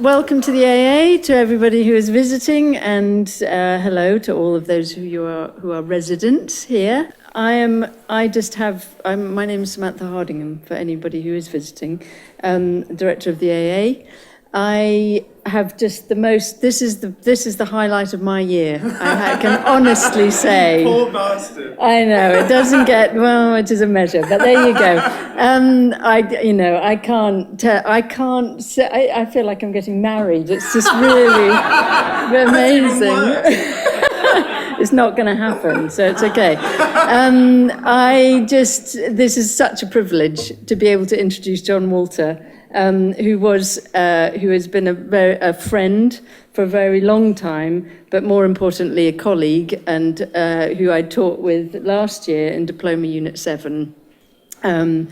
Welcome to the AA, to everybody who is visiting, and hello to all of those who are residents here. My name is Samantha Hardingham, for anybody who is visiting, director of the AA. I have just this is the highlight of my year, I can honestly say. Poor bastard. I know, it doesn't get, well, it is a measure, but there you go. I can't say, I feel like I'm getting married. It's just really amazing. It's not going to happen, so it's okay. This is such a privilege to be able to introduce John Walter, who has been a friend for a very long time, but more importantly, a colleague, and who I taught with last year in Diploma Unit 7. 1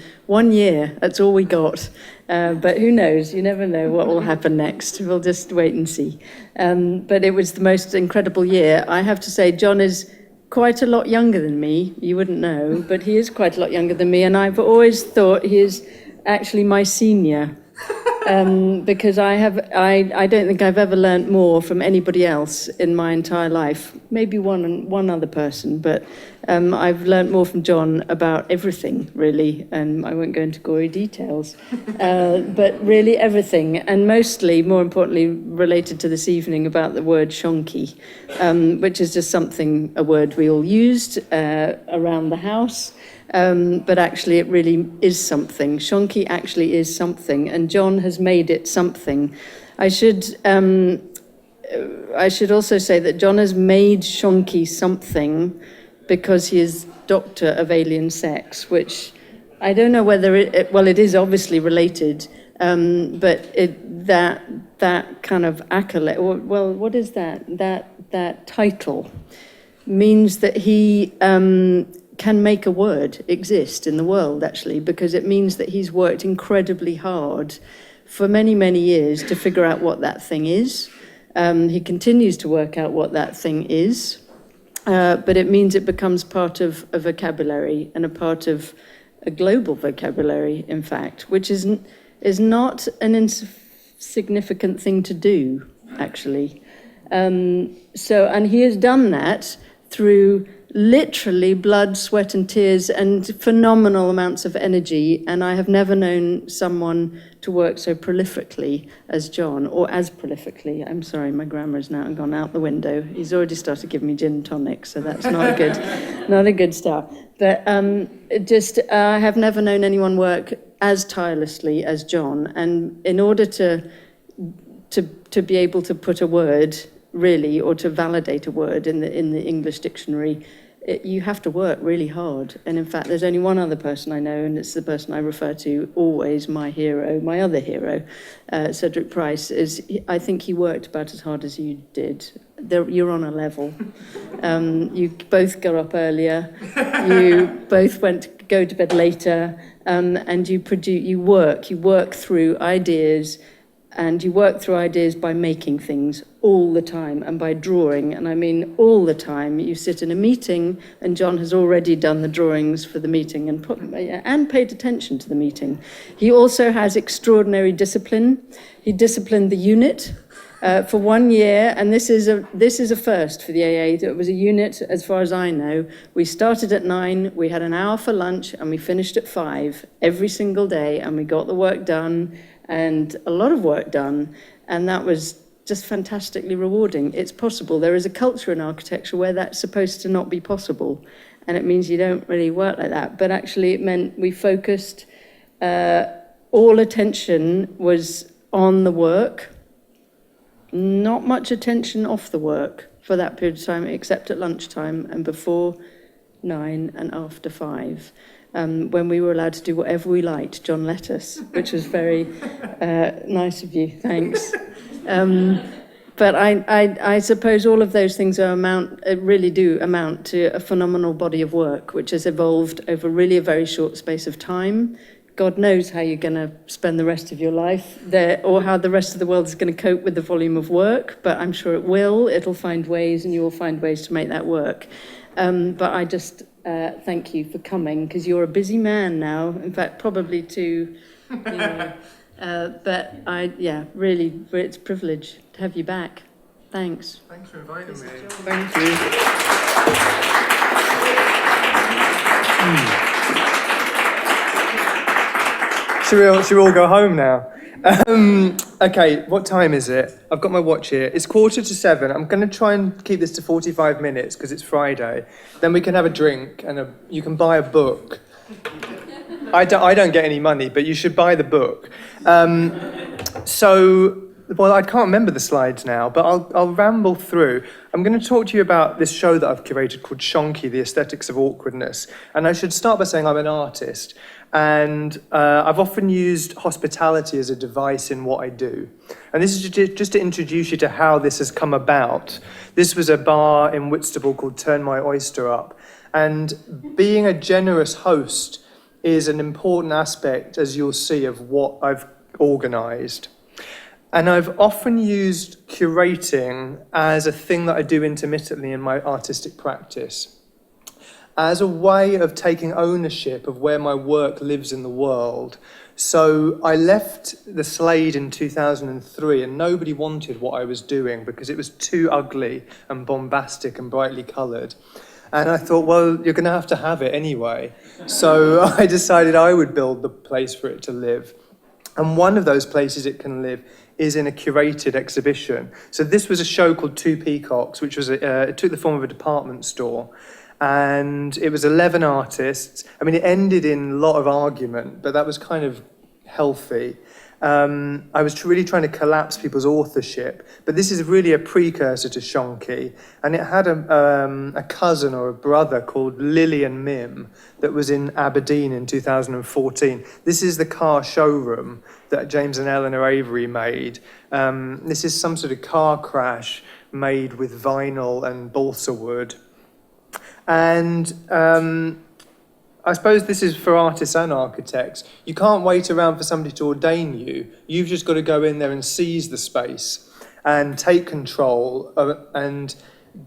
year, that's all we got. But who knows? You never know what will happen next. We'll just wait and see. But it was the most incredible year. I have to say, John is quite a lot younger than me. You wouldn't know, but he is quite a lot younger than me. And I've always thought he is actually my senior. Because I don't think I've ever learnt more from anybody else in my entire life. Maybe one other person, but I've learnt more from John about everything, really, and I won't go into gory details, but really everything, and mostly, more importantly, related to this evening about the word Shonky, which is just a word we all used around the house. But actually it really is something. Shonky actually is something, and John has made it something. I should also say that John has made Shonky something because he is Doctor of Alien Sex, which I don't know whether it is obviously related, but that kind of accolade, well, what is that? That title means that he can make a word exist in the world, actually, because it means that he's worked incredibly hard for many, many years to figure out what that thing is. He continues to work out what that thing is, but it means it becomes part of a vocabulary and a part of a global vocabulary, in fact, which is not an insignificant thing to do, actually. And he has done that through literally blood, sweat and tears and phenomenal amounts of energy, and I have never known someone to work so prolifically as John, or as prolifically. I'm sorry, my grammar has now gone out the window. He's already started giving me gin and tonic, so that's not a good start. But I have never known anyone work as tirelessly as John, and in order to be able to put a word, really, or to validate a word in the English dictionary, you have to work really hard. And in fact, there's only one other person I know, and it's the person I refer to always, my hero, my other hero, Cedric Price. I think he worked about as hard as you did. You're on a level. You both got up earlier. You both go to bed later, and you work through ideas. And you work through ideas by making things all the time and by drawing. And I mean all the time. You sit in a meeting and John has already done the drawings for the meeting and paid attention to the meeting. He also has extraordinary discipline. He disciplined the unit for 1 year. And this is a first for the AA. It was a unit, as far as I know. We started at 9, we had an hour for lunch, and we finished at 5 every single day. And we got the work done. And a lot of work done, and that was just fantastically rewarding. It's possible. There is a culture in architecture where that's supposed to not be possible, and it means you don't really work like that. But actually it meant we focused, all attention was on the work, not much attention off the work for that period of time, except at lunchtime and before 9 and after 5. When we were allowed to do whatever we liked, John let us, which was very nice of you, thanks. But I suppose all of those things really do amount to a phenomenal body of work, which has evolved over really a very short space of time. God knows how you're going to spend the rest of your life there, or how the rest of the world is going to cope with the volume of work, but I'm sure it will. It'll find ways, and you will find ways to make that work. But I just thank you for coming, because you're a busy man now. In fact, probably too But really, it's a privilege to have you back. Thanks. Thanks for inviting me. Thank you. Should we all go home now? Okay, what time is it? I've got my watch here. It's 6:45. I'm going to try and keep this to 45 minutes because it's Friday. Then we can have a drink and you can buy a book. I don't get any money, but you should buy the book. Well, I can't remember the slides now, but I'll ramble through. I'm going to talk to you about this show that I've curated called Shonky, the Aesthetics of Awkwardness. And I should start by saying I'm an artist. And I've often used hospitality as a device in what I do. And this is just to introduce you to how this has come about. This was a bar in Whitstable called Turn My Oyster Up. And being a generous host is an important aspect, as you'll see, of what I've organised. And I've often used curating as a thing that I do intermittently in my artistic practice, as a way of taking ownership of where my work lives in the world. So I left the Slade in 2003 and nobody wanted what I was doing because it was too ugly and bombastic and brightly coloured. And I thought, well, you're going to have it anyway. So I decided I would build the place for it to live. And one of those places it can live is in a curated exhibition. So this was a show called Two Peacocks, which was it took the form of a department store. And it was 11 artists. I mean, it ended in a lot of argument, but that was kind of healthy. I was really trying to collapse people's authorship, but this is really a precursor to Shonky. And it had a cousin or a brother called Lily and Mim that was in Aberdeen in 2014. This is the car showroom that James and Eleanor Avery made. This is some sort of car crash made with vinyl and balsa wood. And I suppose this is for artists and architects. You can't wait around for somebody to ordain you. You've just got to go in there and seize the space and take control and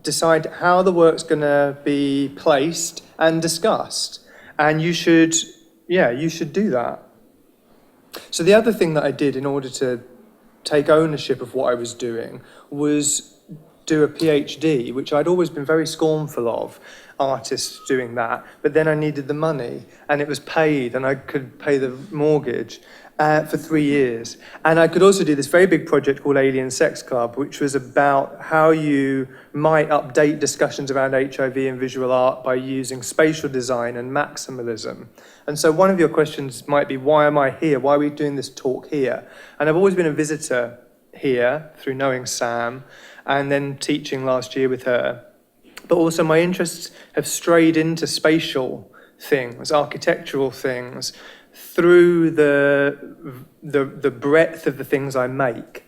decide how the work's going to be placed and discussed. And you should do that. So the other thing that I did in order to take ownership of what I was doing was do a PhD, which I'd always been very scornful of, artists doing that, but then I needed the money and it was paid and I could pay the mortgage for 3 years. And I could also do this very big project called Alien Sex Club, which was about how you might update discussions around HIV and visual art by using spatial design and maximalism. And so one of your questions might be, why am I here? Why are we doing this talk here? And I've always been a visitor here through knowing Sam and then teaching last year with her. But also my interests have strayed into spatial things, architectural things, through the breadth of the things I make,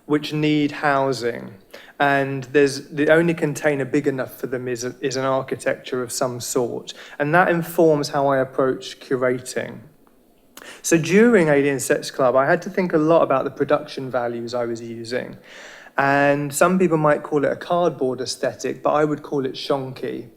which need housing. And the only container big enough for them is an architecture of some sort. And that informs how I approach curating. So during Alien Sex Club, I had to think a lot about the production values I was using. And some people might call it a cardboard aesthetic, but I would call it Shonky.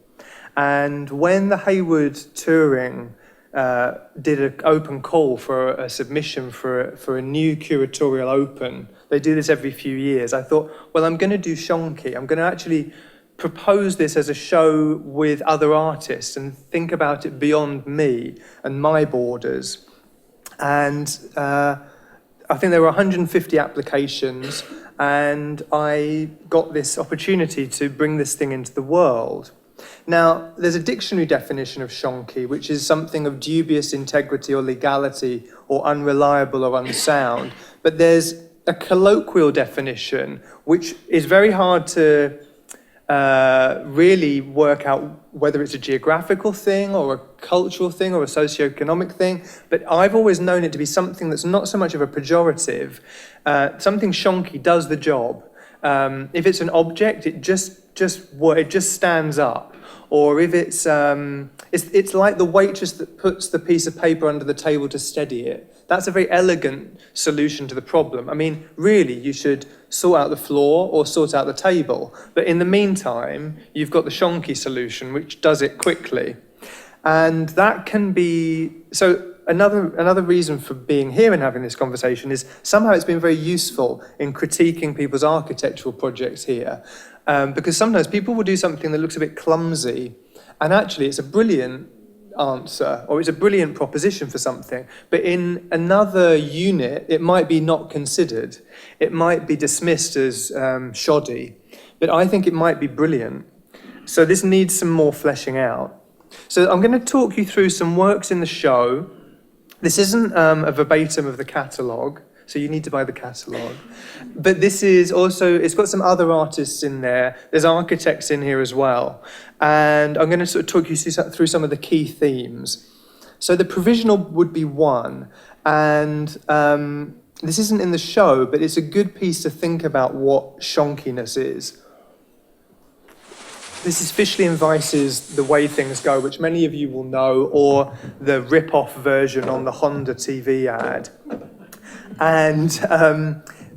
And when the Hayward Touring did an open call for a submission for a new curatorial open, they do this every few years, I thought, well, I'm going to do Shonky. I'm going to actually propose this as a show with other artists and think about it beyond me and my borders. And I think there were 150 applications, and I got this opportunity to bring this thing into the world. Now, there's a dictionary definition of Shonky, which is something of dubious integrity or legality or unreliable or unsound. But there's a colloquial definition, which is very hard to really work out whether it's a geographical thing or a cultural thing or a socioeconomic thing. But I've always known it to be something that's not so much of a pejorative. Something Shonky does the job. If it's an object, it just stands up. Or if it's like the waitress that puts the piece of paper under the table to steady it. That's a very elegant solution to the problem. I mean, really, you should sort out the floor or sort out the table. But in the meantime, you've got the Shonky solution, which does it quickly. And that can be... So another reason for being here and having this conversation is somehow it's been very useful in critiquing people's architectural projects here, because sometimes people will do something that looks a bit clumsy, and actually it's a brilliant answer, or it's a brilliant proposition for something, but in another unit it might be not considered. It might be dismissed as shoddy, but I think it might be brilliant. So this needs some more fleshing out. So I'm going to talk you through some works in the show. This isn't a verbatim of the catalogue, so you need to buy the catalogue. But this is also, it's got some other artists in there. There's architects in here as well. And I'm going to sort of talk you through some of the key themes. So the provisional would be one. And this isn't in the show, but it's a good piece to think about what shonkiness is. This is Fishley and Vice's The Way Things Go, which many of you will know, or the rip-off version on the Honda TV ad. And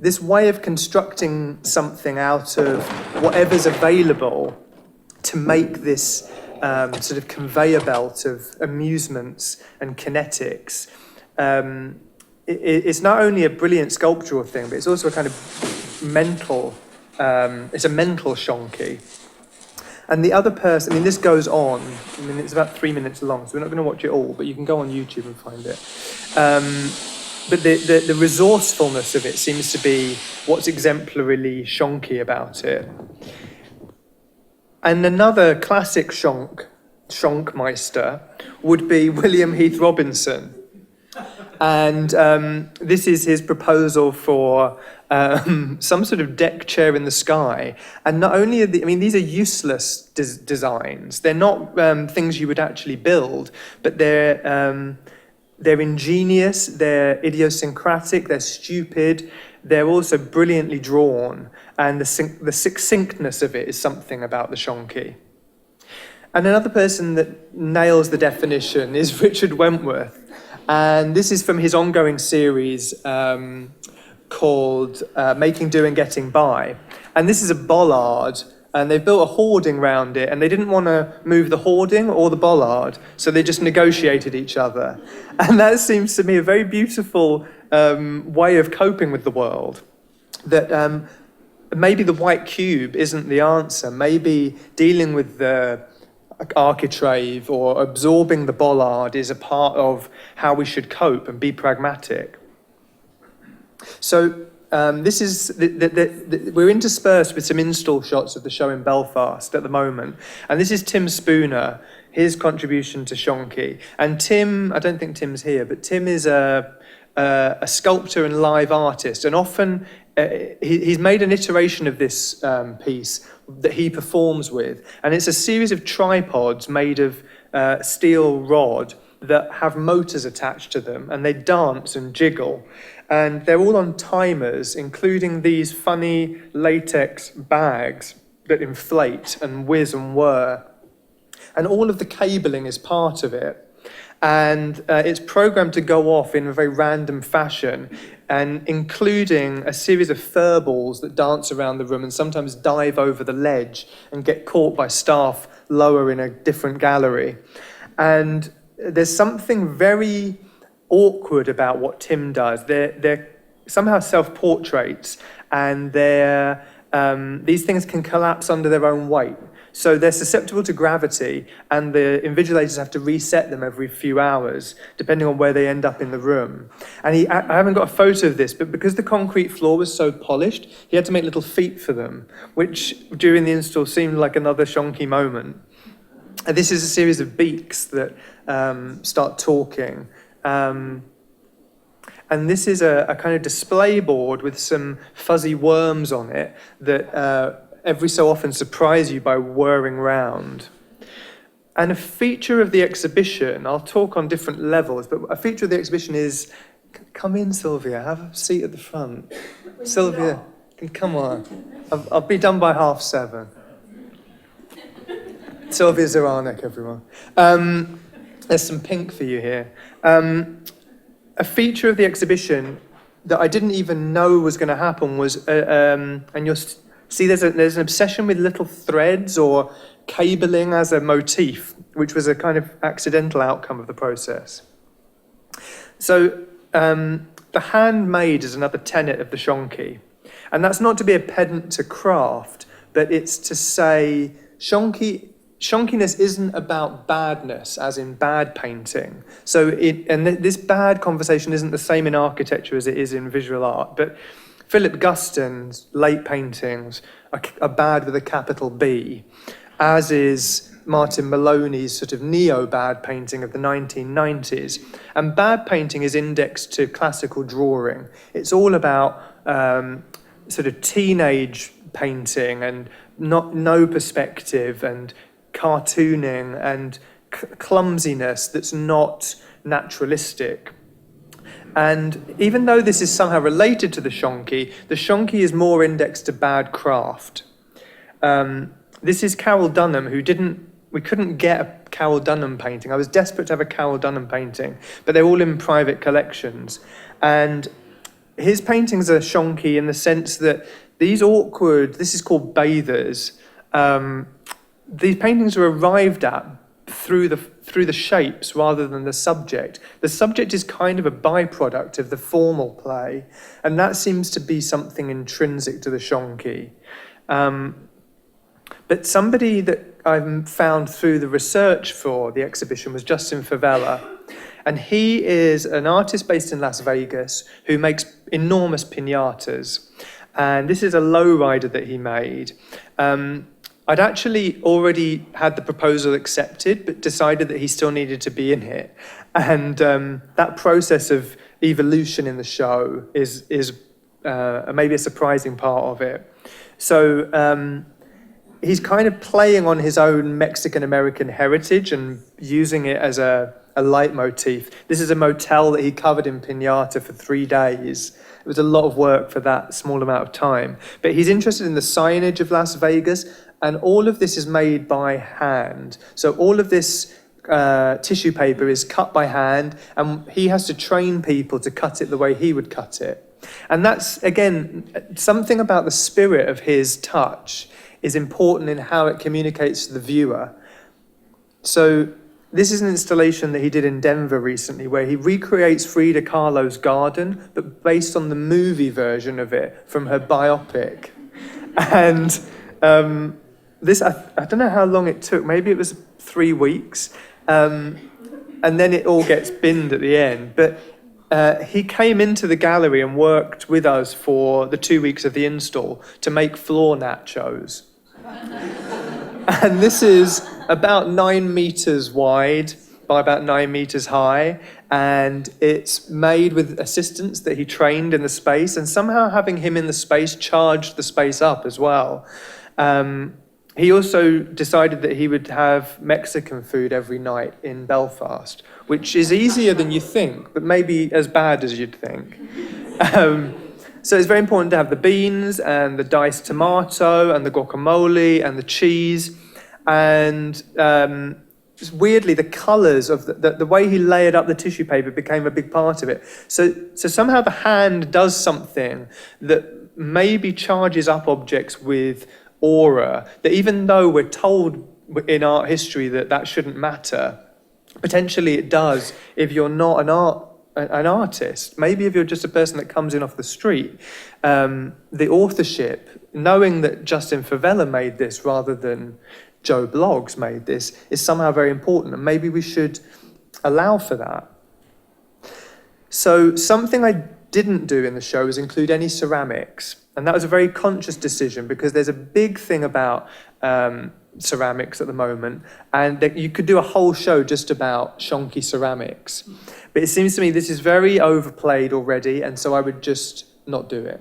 this way of constructing something out of whatever's available to make this sort of conveyor belt of amusements and kinetics, it's not only a brilliant sculptural thing, but it's also a kind of mental, it's a mental shonky. And the other person, I mean, this goes on. I mean, it's about 3 minutes long, so we're not going to watch it all, but you can go on YouTube and find it. But the resourcefulness of it seems to be what's exemplarily shonky about it. And another classic shonkmeister would be William Heath Robinson. And this is his proposal for some sort of deck chair in the sky. And not only are these are useless designs. They're not things you would actually build, but they're ingenious, they're idiosyncratic, they're stupid, they're also brilliantly drawn, and the succinctness of it is something about the shonky. And another person that nails the definition is Richard Wentworth. And this is from his ongoing series called Making Do and Getting By. And this is a bollard, and they've built a hoarding around it, and they didn't want to move the hoarding or the bollard, so they just negotiated each other. And that seems to me a very beautiful way of coping with the world, that maybe the white cube isn't the answer. Maybe dealing with the architrave or absorbing the bollard is a part of how we should cope and be pragmatic. So this is we're interspersed with some install shots of the show in Belfast at the moment, and this is Tim Spooner, his contribution to Shonky. And Tim, I don't think Tim's here, but Tim is a sculptor and live artist, and often he's made an iteration of this piece that he performs with, and it's a series of tripods made of steel rod that have motors attached to them, and they dance and jiggle, and they're all on timers, including these funny latex bags that inflate and whiz and whir, and all of the cabling is part of it. And it's programmed to go off in a very random fashion, and including a series of fur balls that dance around the room and sometimes dive over the ledge and get caught by staff lower in a different gallery. And there's something very awkward about what Tim does. They're somehow self-portraits, and these things can collapse under their own weight. So they're susceptible to gravity, and the invigilators have to reset them every few hours, depending on where they end up in the room. And I haven't got a photo of this, but because the concrete floor was so polished, he had to make little feet for them, which during the install seemed like another shonky moment. And this is a series of beaks that start talking. And this is a kind of display board with some fuzzy worms on it that every so often surprise you by whirring round. And a feature of the exhibition, I'll talk on different levels, but a feature of the exhibition is, come in, Sylvia, have a seat at the front. Sylvia, come on. I'll be done by 7:30. Sylvia Zaranek, everyone. There's some pink for you here. A feature of the exhibition that I didn't even know was going to happen was, and you'll see there's an obsession with little threads or cabling as a motif, which was a kind of accidental outcome of the process. So the handmade is another tenet of the Shonky. And that's not to be a pedant to craft, but it's to say Shonkiness isn't about badness, as in bad painting. So this bad conversation isn't the same in architecture as it is in visual art, but Philip Guston's late paintings are bad with a capital B, as is Martin Maloney's sort of neo-bad painting of the 1990s. And bad painting is indexed to classical drawing. It's all about sort of teenage painting and no perspective and cartooning and clumsiness that's not naturalistic. And even though this is somehow related to the Shonky is more indexed to bad craft. This is Carol Dunham, we couldn't get a Carol Dunham painting. I was desperate to have a Carol Dunham painting, but they're all in private collections. And his paintings are Shonky in the sense that this is called bathers. These paintings are arrived at through the shapes rather than the subject. The subject is kind of a byproduct of the formal play, and that seems to be something intrinsic to the Shonky. But somebody that I've found through the research for the exhibition was Justin Favela, and he is an artist based in Las Vegas who makes enormous piñatas, and this is a lowrider that he made. I'd actually already had the proposal accepted, but decided that he still needed to be in it. And that process of evolution in the show is maybe a surprising part of it. So he's kind of playing on his own Mexican-American heritage and using it as a leitmotif. This is a motel that he covered in piñata for 3 days. It was a lot of work for that small amount of time. But he's interested in the signage of Las Vegas, and all of this is made by hand. So all of this tissue paper is cut by hand, and he has to train people to cut it the way he would cut it. And that's, again, something about the spirit of his touch is important in how it communicates to the viewer. So this is an installation that he did in Denver recently where he recreates Frida Kahlo's garden, but based on the movie version of it from her biopic. And this, I don't know how long it took, maybe it was 3 weeks, and then it all gets binned at the end. But he came into the gallery and worked with us for the 2 weeks of the install to make floor nachos. And this is about 9 meters wide by about 9 meters high, and it's made with assistants that he trained in the space, and somehow having him in the space charged the space up as well. He also decided that he would have Mexican food every night in Belfast, which is easier than you think, but maybe as bad as you'd think. So it's very important to have the beans and the diced tomato and the guacamole and the cheese. And just weirdly, the colours of the way he layered up the tissue paper became a big part of it. So somehow the hand does something that maybe charges up objects with aura, that even though we're told in art history that shouldn't matter, potentially it does if you're not an artist. Maybe if you're just a person that comes in off the street. The authorship, knowing that Justin Favela made this rather than Joe Bloggs made this, is somehow very important, and maybe we should allow for that. So something I didn't do in the show is include any ceramics, and that was a very conscious decision because there's a big thing about ceramics at the moment, and that you could do a whole show just about Shonky ceramics. But it seems to me this is very overplayed already, and so I would just not do it.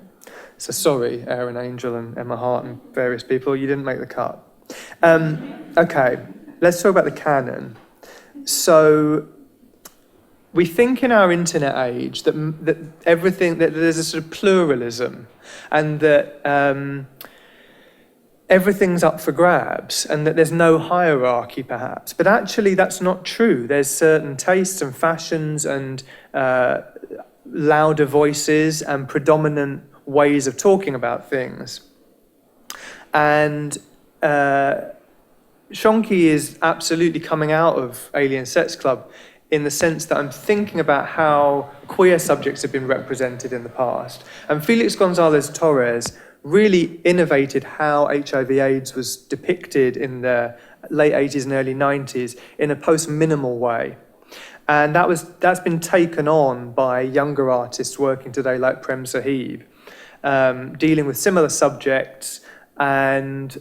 So sorry, Aaron Angel and Emma Hart and various people, you didn't make the cut. Okay, let's talk about the canon. So we think in our internet age that there's a sort of pluralism, and that everything's up for grabs, and that there's no hierarchy perhaps. But actually that's not true. There's certain tastes and fashions and louder voices and predominant ways of talking about things. And Shonky is absolutely coming out of Alien Sex Club in the sense that I'm thinking about how queer subjects have been represented in the past. And Felix Gonzalez Torres really innovated how HIV/AIDS was depicted in the late 80s and early 90s in a post-minimal way. And that's been taken on by younger artists working today like Prem Sahib, dealing with similar subjects, and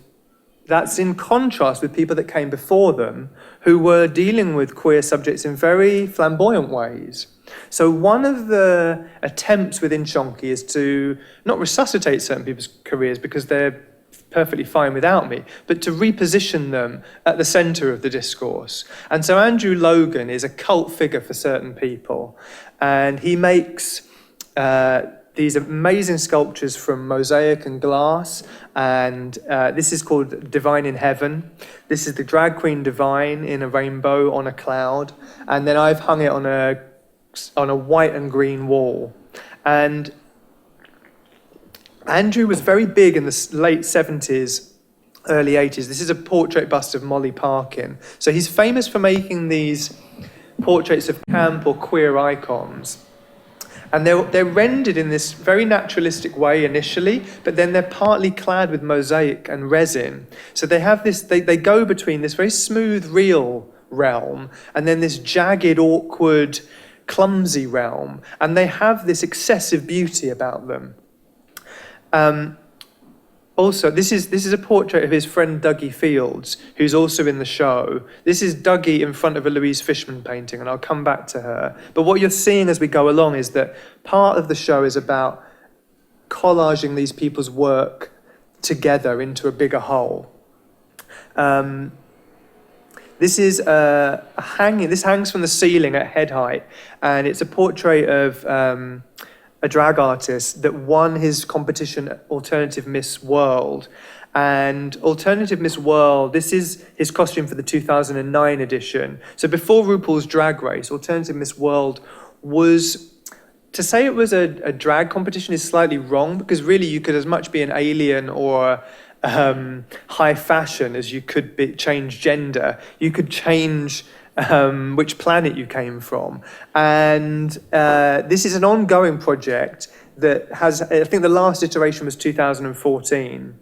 that's in contrast with people that came before them who were dealing with queer subjects in very flamboyant ways. So one of the attempts within Shonky is to not resuscitate certain people's careers because they're perfectly fine without me, but to reposition them at the centre of the discourse. And so Andrew Logan is a cult figure for certain people, and he makes these amazing sculptures from mosaic and glass, and this is called Divine in Heaven. This is the drag queen Divine in a rainbow on a cloud, and then I've hung it on a white and green wall. And Andrew was very big in the late 70s, early 80s. This is a portrait bust of Molly Parkin. So he's famous for making these portraits of camp or queer icons. And they're rendered in this very naturalistic way initially, but then they're partly clad with mosaic and resin. So they have this, they go between this very smooth, real realm and then this jagged, awkward, clumsy realm. And they have this excessive beauty about them. Also, this is a portrait of his friend Duggie Fields, who's also in the show. This is Duggie in front of a Louise Fishman painting, and I'll come back to her. But what you're seeing as we go along is that part of the show is about collaging these people's work together into a bigger whole. This is a hanging. This hangs from the ceiling at head height, and it's a portrait of a drag artist that won his competition Alternative Miss World. And Alternative Miss World, this is his costume for the 2009 edition. So before RuPaul's Drag Race, Alternative Miss World was, to say it was a drag competition is slightly wrong, because really you could as much be an alien or high fashion as you could change gender. You could change which planet you came from. And this is an ongoing project that has, I think the last iteration was 2014.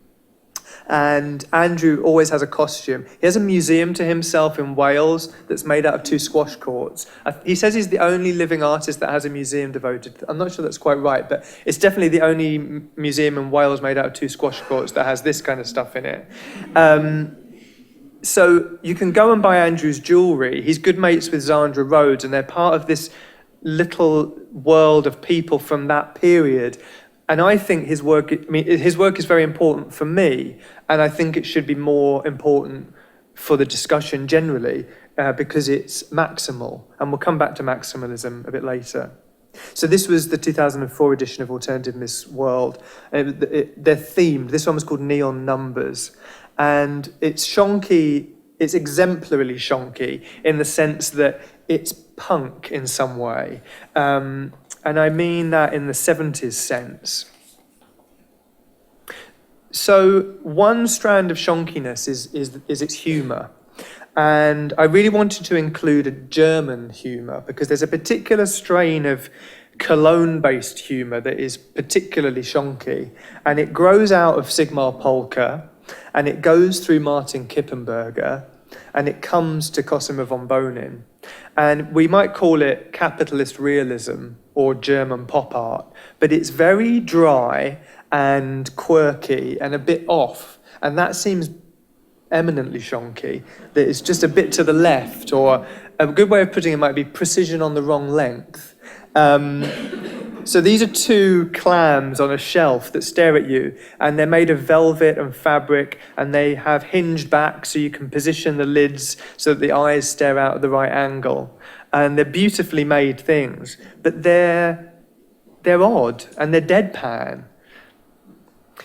And Andrew always has a costume. He has a museum to himself in Wales that's made out of 2 squash courts. He says he's the only living artist that has a museum devoted. I'm not sure that's quite right, but it's definitely the only museum in Wales made out of 2 squash courts that has this kind of stuff in it. So you can go and buy Andrew's jewellery. He's good mates with Zandra Rhodes, and they're part of this little world of people from that period. And I think his work is very important for me, and I think it should be more important for the discussion generally, because it's maximal. And we'll come back to maximalism a bit later. So this was the 2004 edition of Alternative Miss World. They're themed. This one was called Neon Numbers. And it's Shonky, it's exemplarily Shonky in the sense that it's punk in some way. And I mean that in the 70s sense. So one strand of Shonkiness is its humour. And I really wanted to include a German humour because there's a particular strain of Cologne-based humour that is particularly Shonky. And it grows out of Sigmar Polka, and it goes through Martin Kippenberger, and it comes to Cosima Von Bonin. And we might call it capitalist realism or German pop art, but it's very dry and quirky and a bit off. And that seems eminently Shonky, that it's just a bit to the left, or a good way of putting it might be precision on the wrong length. So these are 2 clams on a shelf that stare at you, and they're made of velvet and fabric, and they have hinged back so you can position the lids so that the eyes stare out at the right angle. And they're beautifully made things, but they're odd and they're deadpan.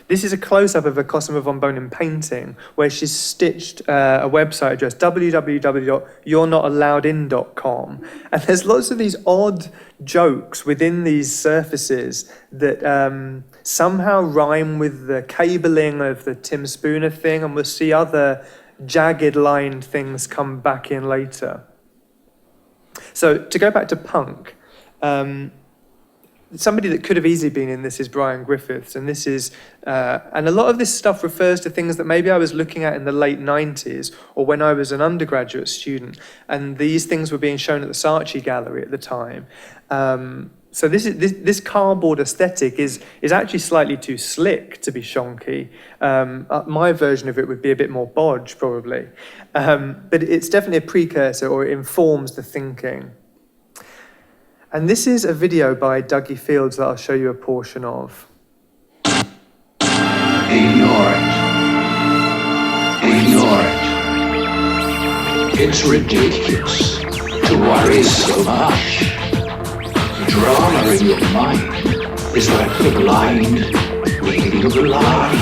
This is a close-up of a Cosima Von Bonin painting where she's stitched a website address, www.you'renotallowedin.com. And there's lots of these odd jokes within these surfaces that somehow rhyme with the cabling of the Tim Spooner thing, and we'll see other jagged lined things come back in later. So to go back to punk, somebody that could have easily been in this is Brian Griffiths, and this is, and a lot of this stuff refers to things that maybe I was looking at in the late 90s or when I was an undergraduate student, and these things were being shown at the Saatchi Gallery at the time. So this cardboard aesthetic is actually slightly too slick to be shonky. My version of it would be a bit more bodge, probably, but it's definitely a precursor, or it informs the thinking. And this is a video by Duggie Fields that I'll show you a portion of. Ignore it. Ignore it. It's ridiculous to worry so much. The drama in your mind is like the blind leading the blind.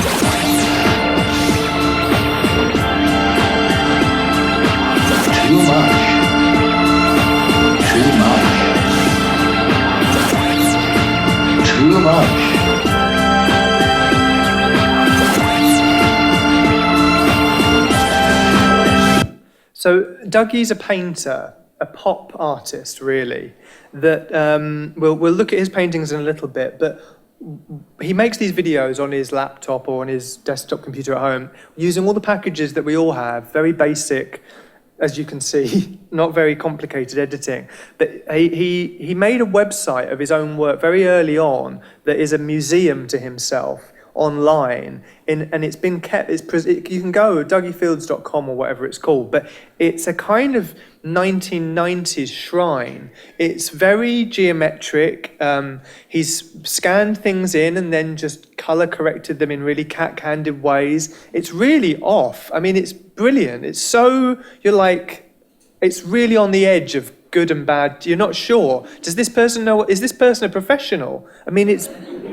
Too much. Too much. Too much. So Duggie's a painter, a pop artist, really, that we'll look at his paintings in a little bit, but he makes these videos on his laptop or on his desktop computer at home using all the packages that we all have, very basic, as you can see, not very complicated editing. But he made a website of his own work very early on that is a museum to himself online, and it's been kept. You can go duggiefields.com or whatever it's called, but it's a kind of 1990s shrine. It's very geometric. He's scanned things in and then just color corrected them in really cat-handed ways. It's really off. I mean, it's brilliant. It's so, you're like, it's really on the edge of good and bad. You're not sure. Does this person know? Is this person a professional? I mean,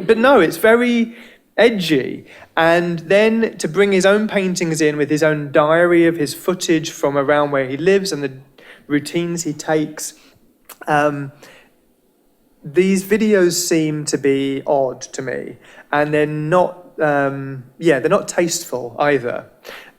but no, it's very edgy. And then to bring his own paintings in with his own diary of his footage from around where he lives and the routines he takes. These videos seem to be odd to me, and they're not, they're not tasteful either.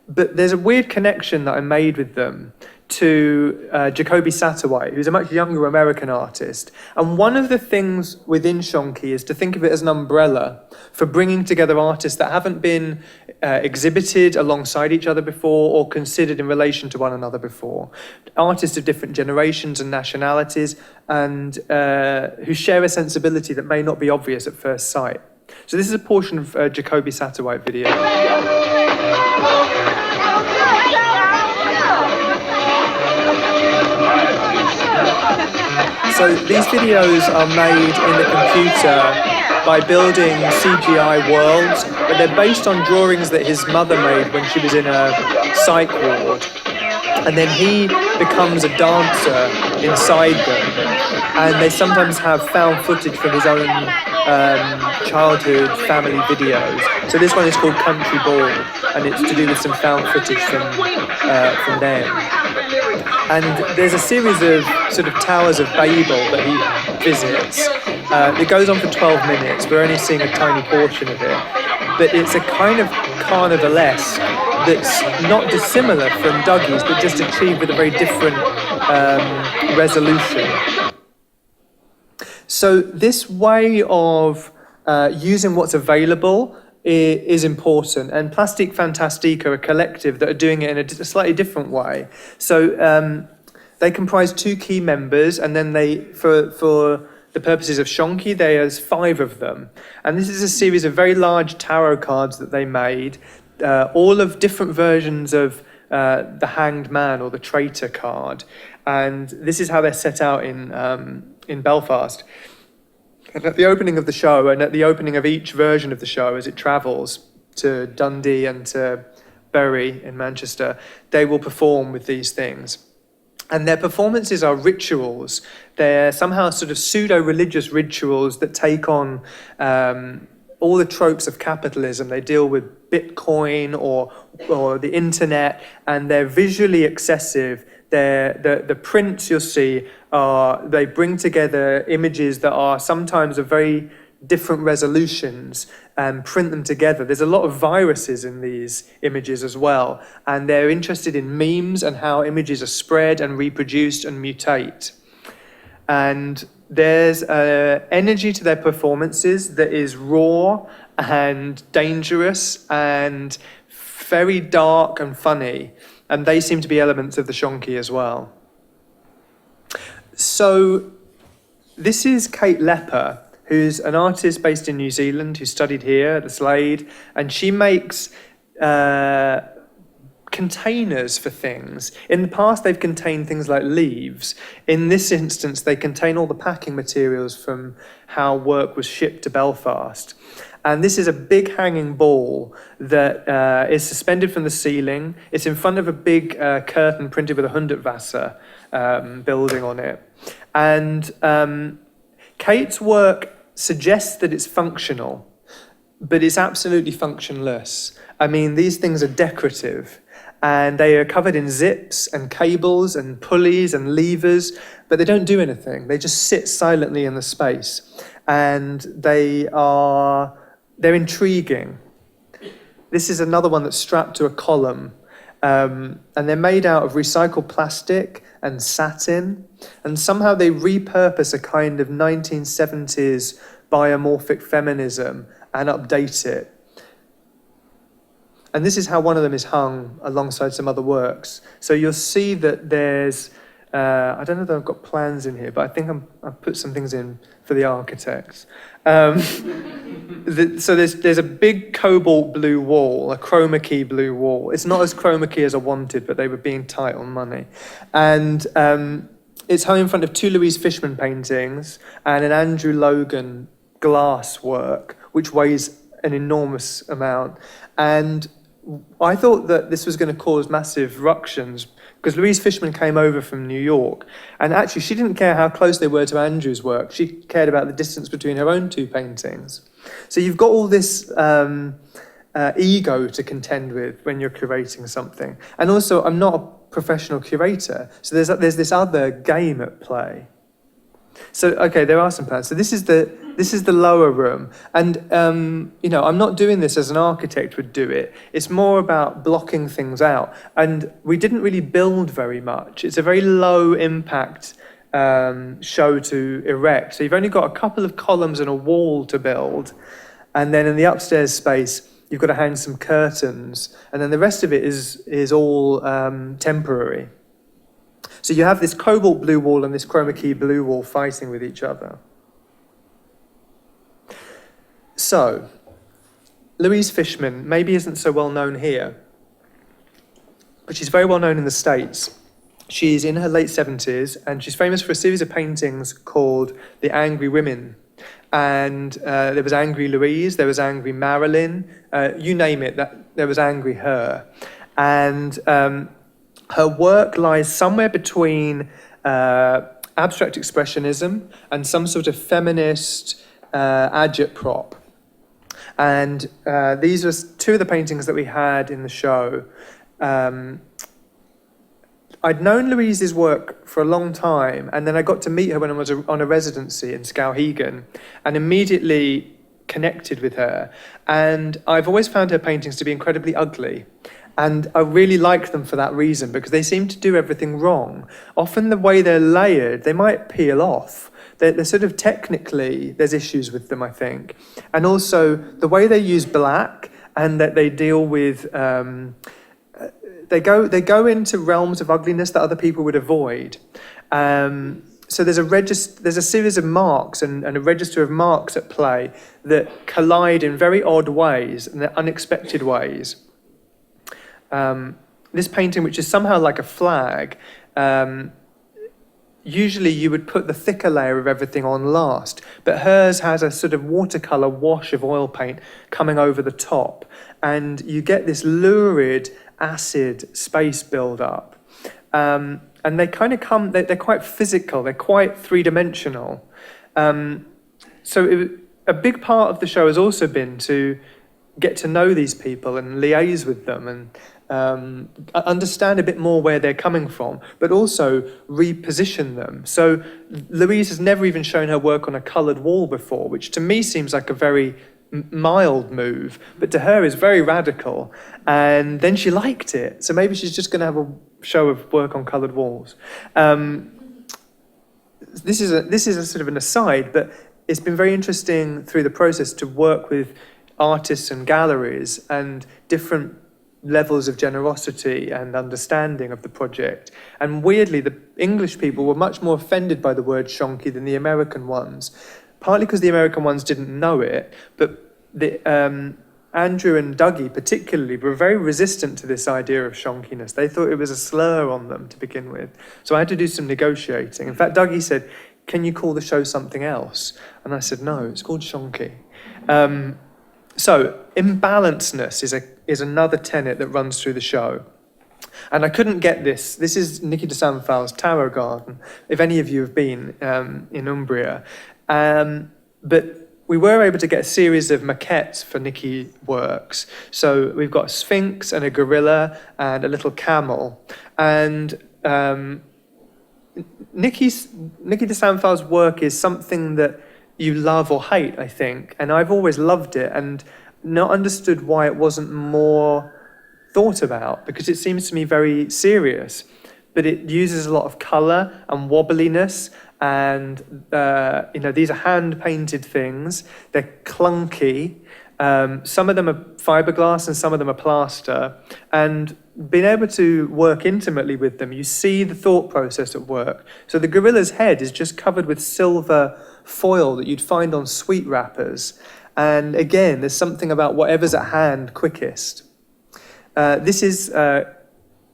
But there's a weird connection that I made with them to Jacolby Satterwhite, who's a much younger American artist. And one of the things within Shonky is to think of it as an umbrella for bringing together artists that haven't been exhibited alongside each other before or considered in relation to one another before. Artists of different generations and nationalities, and who share a sensibility that may not be obvious at first sight. So this is a portion of Jacolby Satterwhite video. So these videos are made in the computer by building CGI worlds, but they're based on drawings that his mother made when she was in a psych ward. And then he becomes a dancer inside them. And they sometimes have found footage from his own childhood family videos. So this one is called Country Ball, and it's to do with some found footage from them. And there's a series of sort of towers of Babel that he visits. It goes on for 12 minutes. We're only seeing a tiny portion of it. But it's a kind of carnivalesque that's not dissimilar from Duggie's, but just achieved with a very different resolution. So this way of using what's available is important, and Plastique, Fantastique are a collective that are doing it in a slightly different way. So they comprise 2 key members, and then they, for the purposes of Shonky, there's 5 of them. And this is a series of very large tarot cards that they made, all of different versions of the Hanged Man or the Traitor card. And this is how they're set out in Belfast. And at the opening of the show, and at the opening of each version of the show as it travels to Dundee and to Bury in Manchester, they will perform with these things. And their performances are rituals. They're somehow sort of pseudo-religious rituals that take on all the tropes of capitalism. They deal with Bitcoin or the internet, and they're visually excessive. The prints you'll see they bring together images that are sometimes of very different resolutions and print them together. There's a lot of viruses in these images as well, and they're interested in memes and how images are spread and reproduced and mutate. And there's an energy to their performances that is raw and dangerous and very dark and funny. And they seem to be elements of the Shonky as well. So this is Kate Lepper, who's an artist based in New Zealand who studied here at the Slade, and she makes containers for things. In the past, they've contained things like leaves. In this instance, they contain all the packing materials from how work was shipped to Belfast. And this is a big hanging ball that is suspended from the ceiling. It's in front of a big curtain printed with a Hundertwasser building on it. And Kate's work suggests that it's functional, but it's absolutely functionless. I mean, these things are decorative, and they are covered in zips and cables and pulleys and levers, but they don't do anything. They just sit silently in the space, and they're intriguing. This is another one that's strapped to a column, and they're made out of recycled plastic and satin, and somehow they repurpose a kind of 1970s biomorphic feminism and update it. And this is how one of them is hung alongside some other works. So you'll see that there's, I don't know that I've got plans in here, but I think I've put some things in for the architects. So there's a big cobalt blue wall, a chroma key blue wall. It's not as chroma key as I wanted, but they were being tight on money. And it's hung in front of 2 Louise Fishman paintings and an Andrew Logan glass work, which weighs an enormous amount. And I thought that this was going to cause massive ructions because Louise Fishman came over from New York, and actually she didn't care how close they were to Andrew's work. She cared about the distance between her own 2 paintings. So you've got all this ego to contend with when you're curating something. And also, I'm not a professional curator, so there's this other game at play. So, okay, there are some plans. So this is the lower room. And, I'm not doing this as an architect would do it. It's more about blocking things out. And we didn't really build very much. It's a very low impact show to erect. So you've only got a couple of columns and a wall to build. And then in the upstairs space, you've got to hang some curtains. And then the rest of it is all temporary. So you have this cobalt blue wall and this chroma key blue wall fighting with each other. So, Louise Fishman maybe isn't so well known here, but she's very well known in the States. She's in her late 70s, and she's famous for a series of paintings called The Angry Women. And there was Angry Louise, there was Angry Marilyn, you name it, there was Angry Her. And her work lies somewhere between abstract expressionism and some sort of feminist agitprop. And these are 2 of the paintings that we had in the show. I'd known Louise's work for a long time, and then I got to meet her when I was on a residency in Skowhegan, and immediately connected with her. And I've always found her paintings to be incredibly ugly. And I really like them for that reason, because they seem to do everything wrong. Often the way they're layered, they might peel off. They're sort of technically, there's issues with them, I think. And also the way they use black, and that they deal with, they go into realms of ugliness that other people would avoid. So there's a series of marks and a register of marks at play that collide in very odd ways and unexpected ways. This painting, which is somehow like a flag, usually you would put the thicker layer of everything on last, but hers has a sort of watercolour wash of oil paint coming over the top, and you get this lurid acid space build up. And they kind of they're quite physical, they're quite three-dimensional. So a big part of the show has also been to get to know these people and liaise with them and understand a bit more where they're coming from, but also reposition them. So Louise has never even shown her work on a coloured wall before, which to me seems like a very mild move, but to her is very radical. And then she liked it, so maybe she's just going to have a show of work on coloured walls. this is a sort of an aside, but it's been very interesting through the process to work with artists and galleries and different levels of generosity and understanding of the project. And weirdly, the English people were much more offended by the word shonky than the American ones, partly because the American ones didn't know it, but Andrew and Duggie particularly were very resistant to this idea of shonkiness. They thought it was a slur on them to begin with. So I had to do some negotiating. In fact, Duggie said, "Can you call the show something else?" And I said, "No, it's called Shonky." So imbalancedness is another tenet that runs through the show. And I couldn't get this. This is Niki de Saint Phalle's Tarot Garden, if any of you have been in Umbria. But we were able to get a series of maquettes for Niki works. So we've got a sphinx and a gorilla and a little camel. And Niki de Saint Phalle's work is something that you love or hate, I think. And I've always loved it and not understood why it wasn't more thought about, because it seems to me very serious. But it uses a lot of colour and wobbliness, and these are hand-painted things. They're clunky. Some of them are fiberglass and some of them are plaster. And being able to work intimately with them, you see the thought process at work. So the gorilla's head is just covered with silver foil that you'd find on sweet wrappers. And again, there's something about whatever's at hand quickest. This is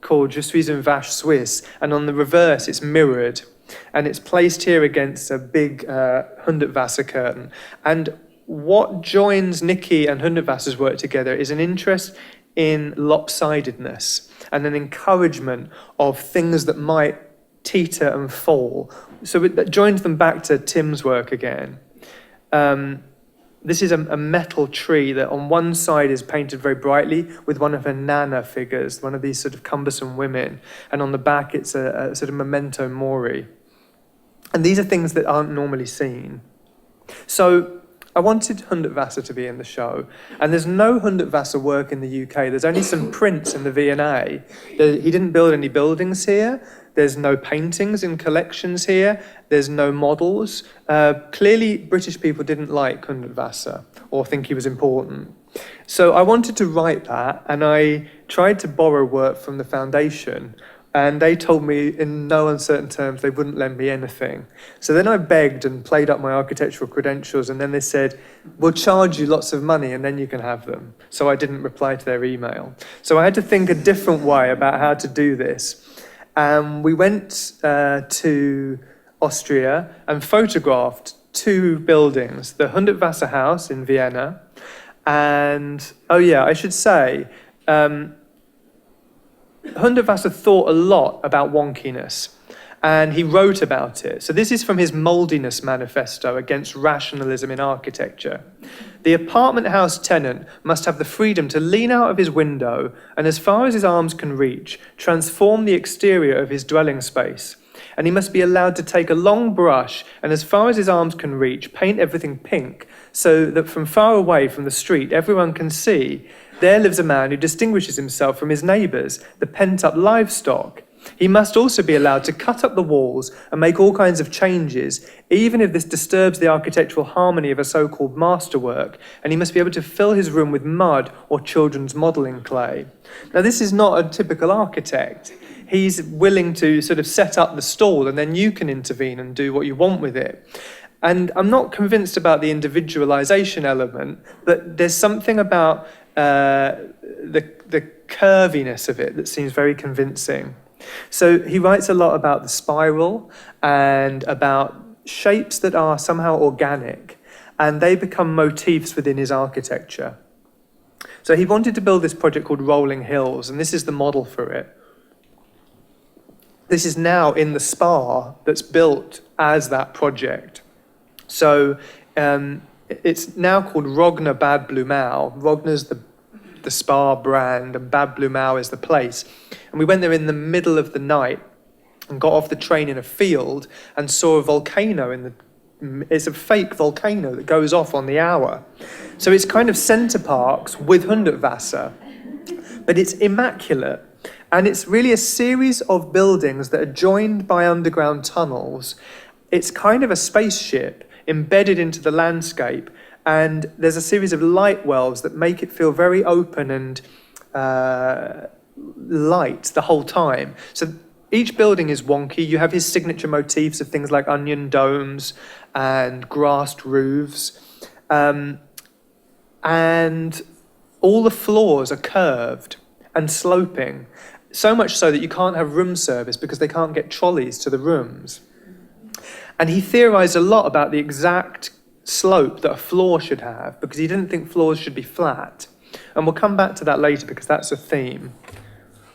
called Je suis une vache suisse, and on the reverse it's mirrored, and it's placed here against a big Hundertwasser curtain. And what joins Niki and Hundertwasser's work together is an interest in lopsidedness and an encouragement of things that might teeter and fall. So that joins them back to Tim's work again. This is a metal tree that on one side is painted very brightly with one of her Nana figures, one of these sort of cumbersome women, and on the back it's a sort of memento mori. And these are things that aren't normally seen. So I wanted Hundertwasser to be in the show, and there's no Hundertwasser work in the UK. There's only some prints in the V&A. He didn't build any buildings here. There's no paintings in collections here. There's no models. Clearly, British people didn't like Hundertwasser or think he was important. So I wanted to write that, and I tried to borrow work from the foundation, and they told me in no uncertain terms they wouldn't lend me anything. So then I begged and played up my architectural credentials, and then they said, "We'll charge you lots of money and then you can have them." So I didn't reply to their email. So I had to think a different way about how to do this. We went to Austria and photographed two buildings, the Hundertwasser House in Vienna, and, oh yeah, I should say, Hundertwasser thought a lot about wonkiness, and he wrote about it. So this is from his Mouldiness Manifesto against rationalism in architecture. The apartment house tenant must have the freedom to lean out of his window and, as far as his arms can reach, transform the exterior of his dwelling space. And he must be allowed to take a long brush and, as far as his arms can reach, paint everything pink so that from far away from the street everyone can see there lives a man who distinguishes himself from his neighbours, the pent-up livestock. He must also be allowed to cut up the walls and make all kinds of changes, even if this disturbs the architectural harmony of a so-called masterwork, and he must be able to fill his room with mud or children's modelling clay. Now, this is not a typical architect. He's willing to sort of set up the stall and then you can intervene and do what you want with it. And I'm not convinced about the individualisation element, but there's something about the curviness of it that seems very convincing. So he writes a lot about the spiral and about shapes that are somehow organic, and they become motifs within his architecture. So he wanted to build this project called Rolling Hills, and this is the model for it. This is now in the spa that's built as that project. So it's now called Rogner Bad Blumau. Rogner's the spa brand, and Bad Blumau is the place. And we went there in the middle of the night and got off the train in a field and saw a volcano it's a fake volcano that goes off on the hour. So it's kind of Centre Parks with Hundertwasser, but it's immaculate. And it's really a series of buildings that are joined by underground tunnels it's kind of a spaceship embedded into the landscape, and there's a series of light wells that make it feel very open and light the whole time. So each building is wonky. You have his signature motifs of things like onion domes and grassed roofs. And all the floors are curved and sloping, so much so that you can't have room service because they can't get trolleys to the rooms. And he theorized a lot about the exact slope that a floor should have because he didn't think floors should be flat. And we'll come back to that later because that's a theme.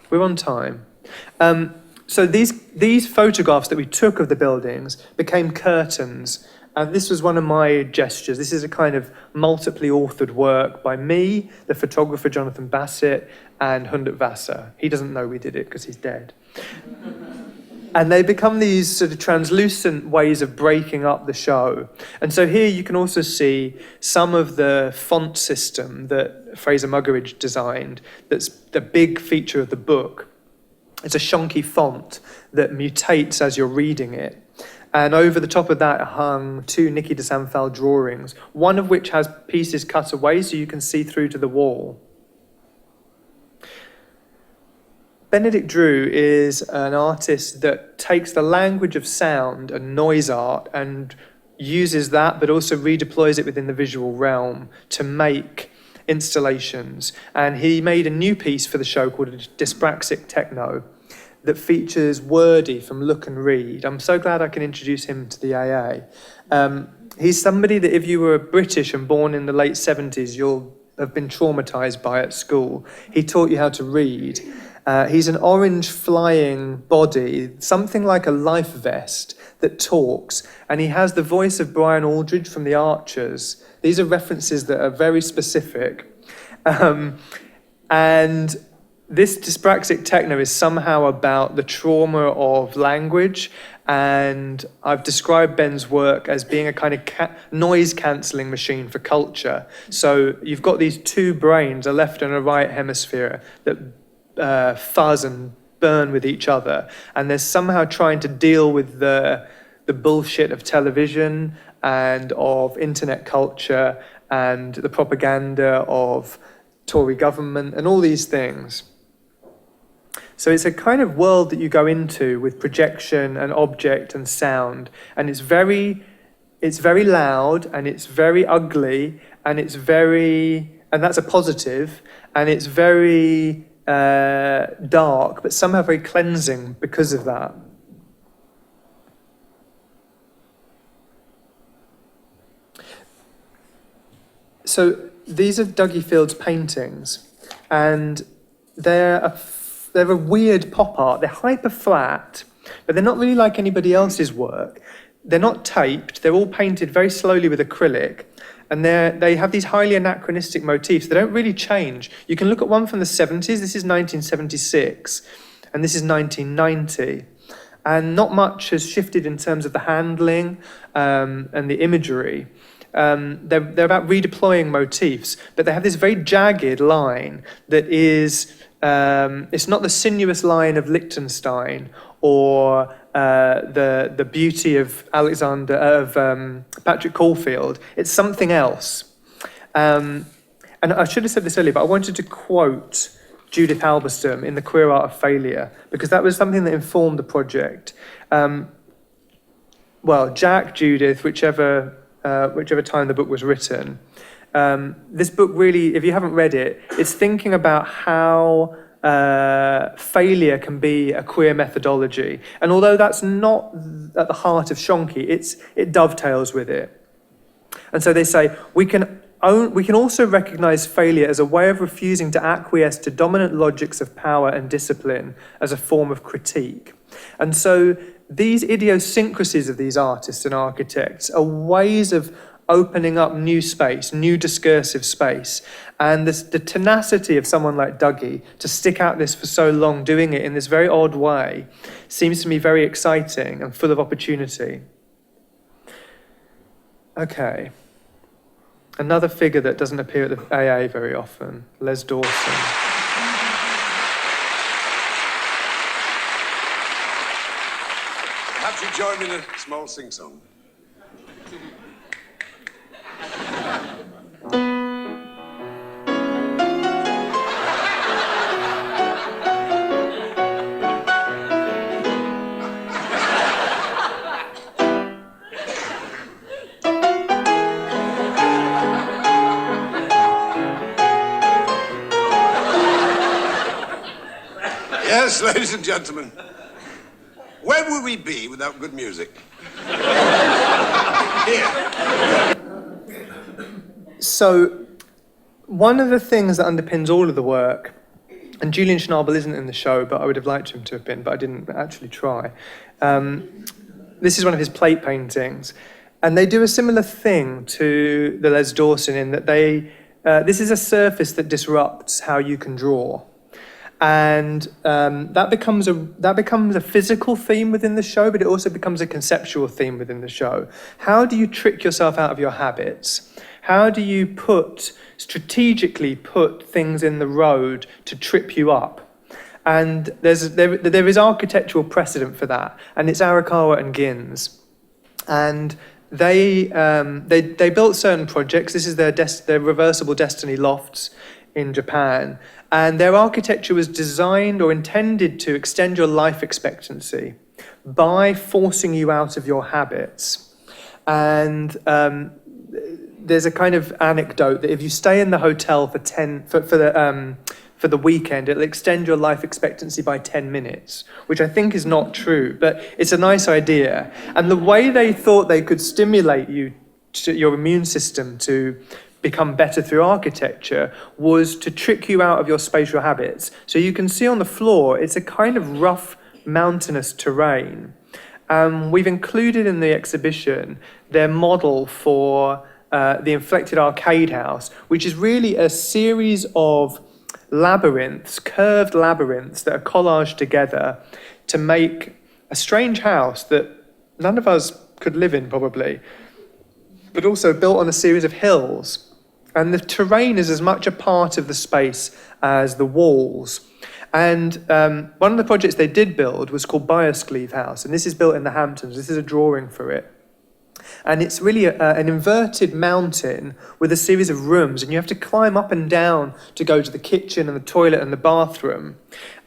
We're on time. So these photographs that we took of the buildings became curtains. And this was one of my gestures. This is a kind of multiply authored work by me, the photographer Jonathan Bassett, and Hundertwasser. He doesn't know we did it because he's dead. And they become these sort of translucent ways of breaking up the show. And so here you can also see some of the font system that Fraser Muggeridge designed. That's the big feature of the book. It's a Shonky font that mutates as you're reading it. And over the top of that hung two Niki de Saint Phalle drawings, one of which has pieces cut away so you can see through to the wall. Benedict Drew is an artist that takes the language of sound and noise art and uses that, but also redeploys it within the visual realm to make installations. And he made a new piece for the show called Dyspraxic Techno that features Wordy from Look and Read. I'm so glad I can introduce him to the AA. He's somebody that if you were British and born in the late 70s, you'll have been traumatized by at school. He taught you how to read. He's an orange flying body, something like a life vest that talks, and he has the voice of Brian Aldridge from The Archers. These are references that are very specific. And this dyspraxic techno is somehow about the trauma of language, and I've described Ben's work as being a kind of noise-cancelling machine for culture. So you've got these two brains, a left and a right hemisphere, that fuzz and burn with each other, and they're somehow trying to deal with the bullshit of television and of internet culture and the propaganda of Tory government and all these things. So it's a kind of world that you go into with projection and object and sound, and it's very loud and it's very ugly and and that's a positive, and it's very dark, but somehow very cleansing because of that. So these are Duggie Fields paintings, and they're a weird pop art. They're hyper flat, but they're not really like anybody else's work. They're not taped. They're all painted very slowly with acrylic, and they have these highly anachronistic motifs. They don't really change. You can look at one from the 70s. This is 1976, and this is 1990. And not much has shifted in terms of the handling and the imagery. They're about redeploying motifs, but they have this very jagged line that is, it's not the sinuous line of Liechtenstein or the beauty of Patrick Caulfield. It's something else. And I should have said this earlier, but I wanted to quote Judith Halberstam in The Queer Art of Failure, because that was something that informed the project. Jack, Judith, whichever time the book was written. This book really, if you haven't read it, it's thinking about how failure can be a queer methodology. And although that's not at the heart of Shonky, it dovetails with it. And so they say, we can also recognize failure as a way of refusing to acquiesce to dominant logics of power and discipline as a form of critique. And so these idiosyncrasies of these artists and architects are ways of opening up new space, new discursive space. And the tenacity of someone like Duggie to stick out this for so long, doing it in this very odd way, seems to me very exciting and full of opportunity. Okay. Another figure that doesn't appear at the AA very often, Les Dawson. Perhaps Would you join me in a small sing-song? Yes, ladies and gentlemen, where would we be without good music? Here. So, one of the things that underpins all of the work, and Julian Schnabel isn't in the show, but I would have liked him to have been, but I didn't actually try. This is one of his plate paintings, and they do a similar thing to the Les Dawson in that this is a surface that disrupts how you can draw. And that becomes a physical theme within the show, but it also becomes a conceptual theme within the show. How do you trick yourself out of your habits? How do you strategically put things in the road to trip you up? And there is architectural precedent for that, and it's Arakawa and Gins. And they built certain projects. This is their reversible destiny lofts in Japan. And their architecture was designed or intended to extend your life expectancy by forcing you out of your habits. And there's a kind of anecdote that if you stay in the hotel for the weekend, it'll extend your life expectancy by 10 minutes, which I think is not true, but it's a nice idea. And the way they thought they could stimulate your immune system to become better through architecture was to trick you out of your spatial habits. So you can see on the floor, it's a kind of rough mountainous terrain. We've included in the exhibition their model for the Inflected Arcade House, which is really a series of labyrinths, curved labyrinths that are collaged together to make a strange house that none of us could live in probably, but also built on a series of hills. And the terrain is as much a part of the space as the walls. And one of the projects they did build was called Bioscleve House, and this is built in the Hamptons. This is a drawing for it. And it's really an inverted mountain with a series of rooms, and you have to climb up and down to go to the kitchen and the toilet and the bathroom.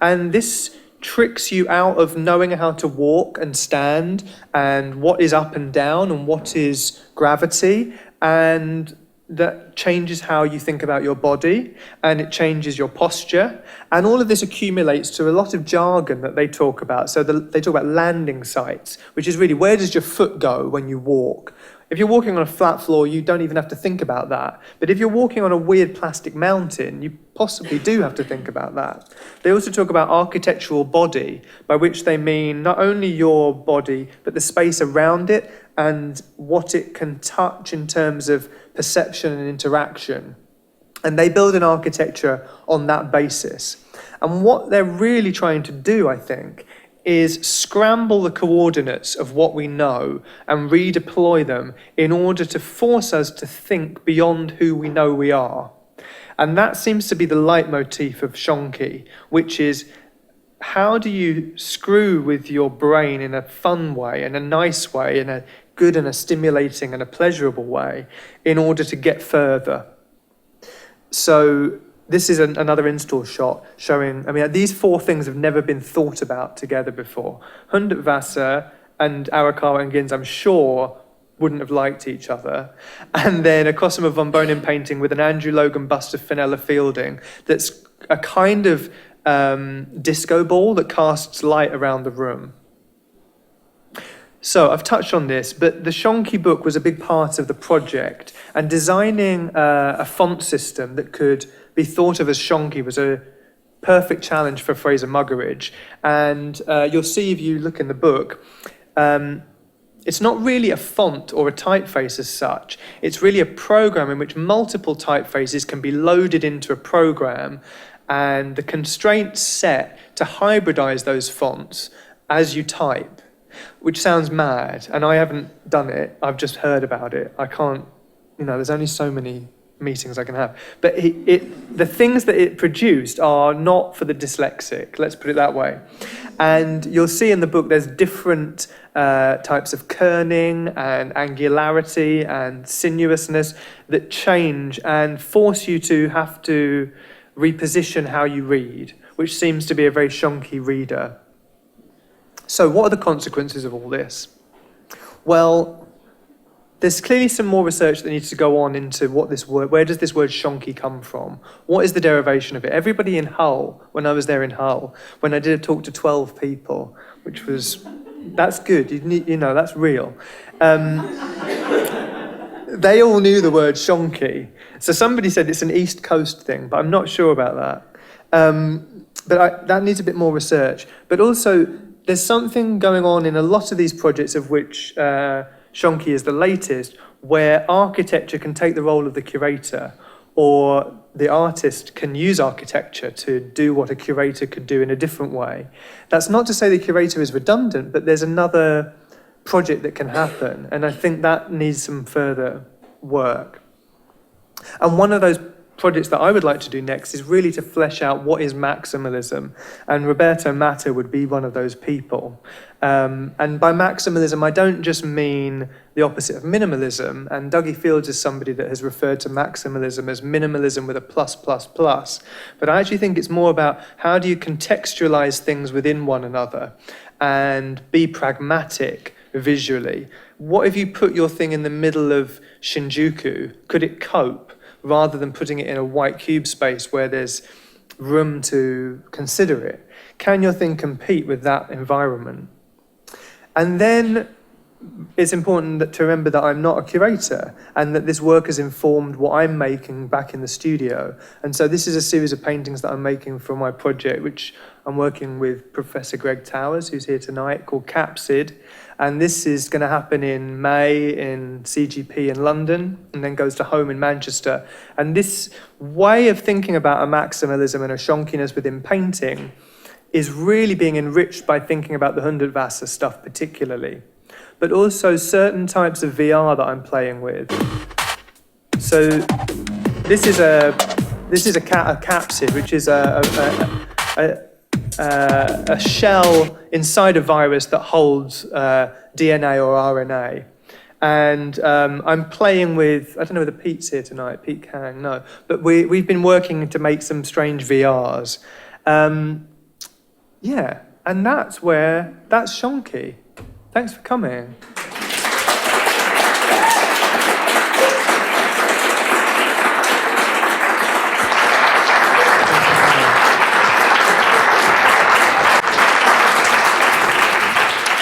And this tricks you out of knowing how to walk and stand and what is up and down and what is gravity, and that changes how you think about your body, and it changes your posture. And all of this accumulates to a lot of jargon that they talk about. So they talk about landing sites, which is really, where does your foot go when you walk? If you're walking on a flat floor, you don't even have to think about that. But if you're walking on a weird plastic mountain, you possibly do have to think about that. They also talk about architectural body, by which they mean not only your body, but the space around it and what it can touch in terms of perception and interaction. And they build an architecture on that basis. And what they're really trying to do, I think, is scramble the coordinates of what we know and redeploy them in order to force us to think beyond who we know we are. And that seems to be the leitmotif of Shonky, which is, how do you screw with your brain in a fun way, in a nice way, in a good and a stimulating and a pleasurable way in order to get further? So this is another install shot showing, these four things have never been thought about together before. Hundertwasser and Arakawa and Gins, I'm sure, wouldn't have liked each other. And then a Cosima Von Bonin painting with an Andrew Logan bust of Fenella Fielding that's a kind of disco ball that casts light around the room. So I've touched on this, but the Shonky book was a big part of the project, and designing a font system that could be thought of as Shonky was a perfect challenge for Fraser Muggeridge. And you'll see if you look in the book, it's not really a font or a typeface as such. It's really a program in which multiple typefaces can be loaded into a program, and the constraints set to hybridize those fonts as you type, which sounds mad. And I haven't done it. I've just heard about it. I can't, there's only so many meetings I can have. But the things that it produced are not for the dyslexic, let's put it that way. And you'll see in the book there's different types of kerning and angularity and sinuousness that change and force you to have to reposition how you read, which seems to be a very Shonky reader. So what are the consequences of all this? Well, there's clearly some more research that needs to go on into what this word, where does this word Shonky come from? What is the derivation of it? Everybody in Hull, when I was there in Hull, when I did a talk to 12 people, which was, that's good, you know, that's real. They all knew the word Shonky. So somebody said it's an East Coast thing, but I'm not sure about that. That needs a bit more research. But also, there's something going on in a lot of these projects, of which Shonky is the latest, where architecture can take the role of the curator, or the artist can use architecture to do what a curator could do in a different way. That's not to say the curator is redundant, but there's another project that can happen, and I think that needs some further work. And one of those projects that I would like to do next is really to flesh out what is maximalism, and Roberto Matta would be one of those people. And by maximalism, I don't just mean the opposite of minimalism, and Duggie Fields is somebody that has referred to maximalism as minimalism with a plus, but I actually think it's more about how do you contextualize things within one another and be pragmatic visually. What if you put your thing in the middle of Shinjuku? Could it cope? Rather than putting it in a white cube space where there's room to consider it? Can your thing compete with that environment? And then it's important to remember that I'm not a curator, and that this work has informed what I'm making back in the studio. And so this is a series of paintings that I'm making for my project, which I'm working with Professor Greg Towers, who's here tonight, called Capsid. And this is going to happen in May in CGP in London, and then goes to Home in Manchester. And this way of thinking about a maximalism and a Shonkiness within painting is really being enriched by thinking about the Hundertwasser stuff particularly, but also certain types of VR that I'm playing with. So this is a capsid, which is a shell inside a virus that holds DNA or RNA. And I'm playing with, I don't know whether Pete's here tonight, Pete Kang, no. But we've been working to make some strange VRs. Yeah, and that's Shonky. Thanks for coming.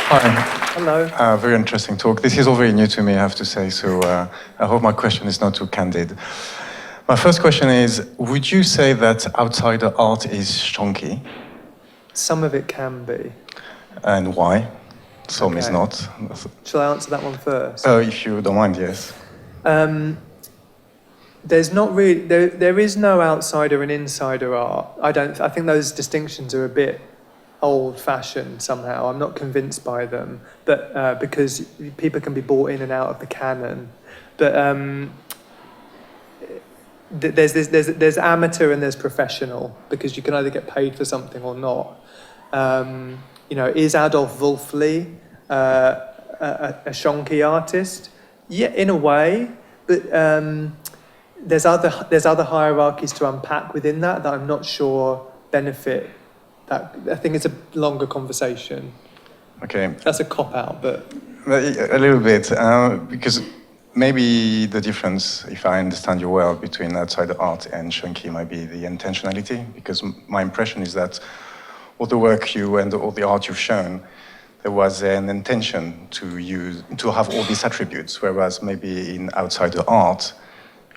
Hi. Hello. Very interesting talk. This is all very new to me, I have to say, so I hope my question is not too candid. My first question is, would you say that outsider art is Shonky? Some of it can be. And why? Some is Okay. not. Shall I answer that one first? If you don't mind, yes. There's not really, there is no outsider and insider art. I think those distinctions are a bit old-fashioned somehow. I'm not convinced by them, but because people can be brought in and out of the canon. But there's amateur and there's professional, because you can either get paid for something or not. Is Adolf Wolfli a Shonky artist? Yeah, in a way, but there's other hierarchies to unpack within that I'm not sure benefit. I think it's a longer conversation. Okay. That's a cop-out, but... A little bit, because maybe the difference, if I understand you well, between outsider art and Shonky might be the intentionality, because my impression is that all the work and all the art you've shown, there was an intention to have all these attributes, whereas maybe in outsider art,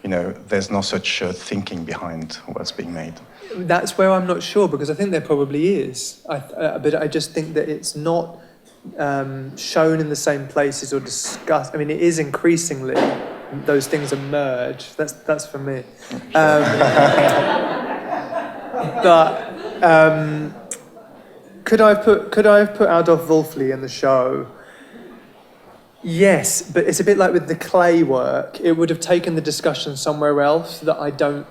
there's no such thinking behind what's being made. That's where I'm not sure, because I think there probably is. But I just think that it's not shown in the same places or discussed. I mean, it is increasingly, those things emerge. That's for me. Could I have put Adolf Wolfli in the show? Yes, but it's a bit like with the clay work. It would have taken the discussion somewhere else that I don't...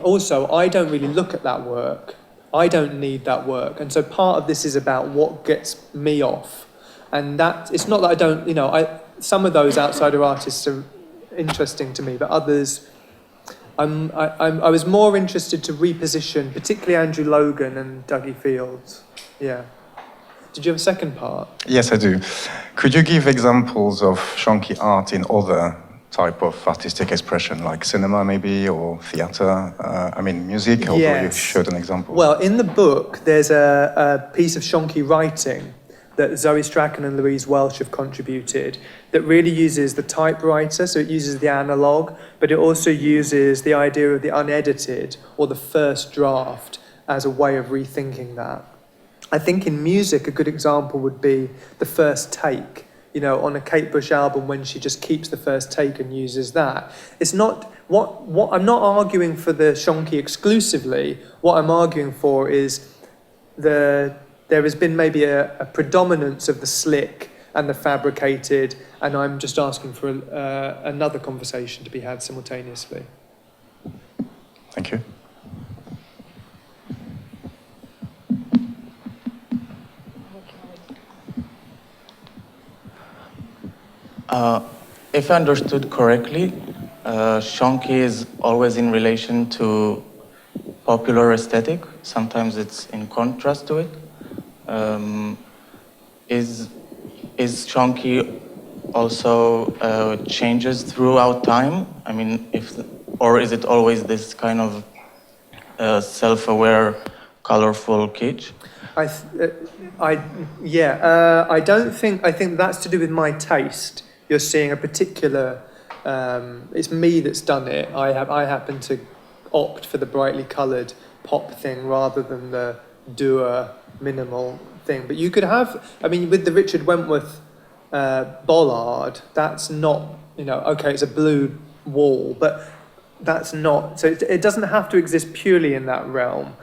also, I don't really look at that work. I don't need that work. And so part of this is about what gets me off. And that, it's not that I don't, some of those outsider artists are interesting to me, but others, I was more interested to reposition, particularly Andrew Logan and Duggie Fields. Yeah. Did you have a second part? Yes, I do. Could you give examples of Shonky art in other type of artistic expression, like cinema maybe, or theatre? Music, although you showed an example. Well, in the book, there's a piece of Shonky writing that Zoe Strachan and Louise Welsh have contributed that really uses the typewriter, so it uses the analogue, but it also uses the idea of the unedited or the first draft as a way of rethinking that. I think in music, a good example would be the first take, on a Kate Bush album when she just keeps the first take and uses that. It's not, what I'm not arguing for the Shonky exclusively, what I'm arguing for is there has been maybe a predominance of the slick and the fabricated, and I'm just asking for another conversation to be had simultaneously. Thank you. If I understood correctly, Shonky is always in relation to popular aesthetic. Sometimes it's in contrast to it. Is Shonky also changes throughout time? Or is it always this kind of self-aware, colorful kitsch? I think that's to do with my taste. You're seeing a particular, it's me that's done it. I happen to opt for the brightly coloured pop thing rather than the dour minimal thing. But you could have, with the Richard Wentworth bollard, that's not, okay, it's a blue wall, but that's not, so it doesn't have to exist purely in that realm.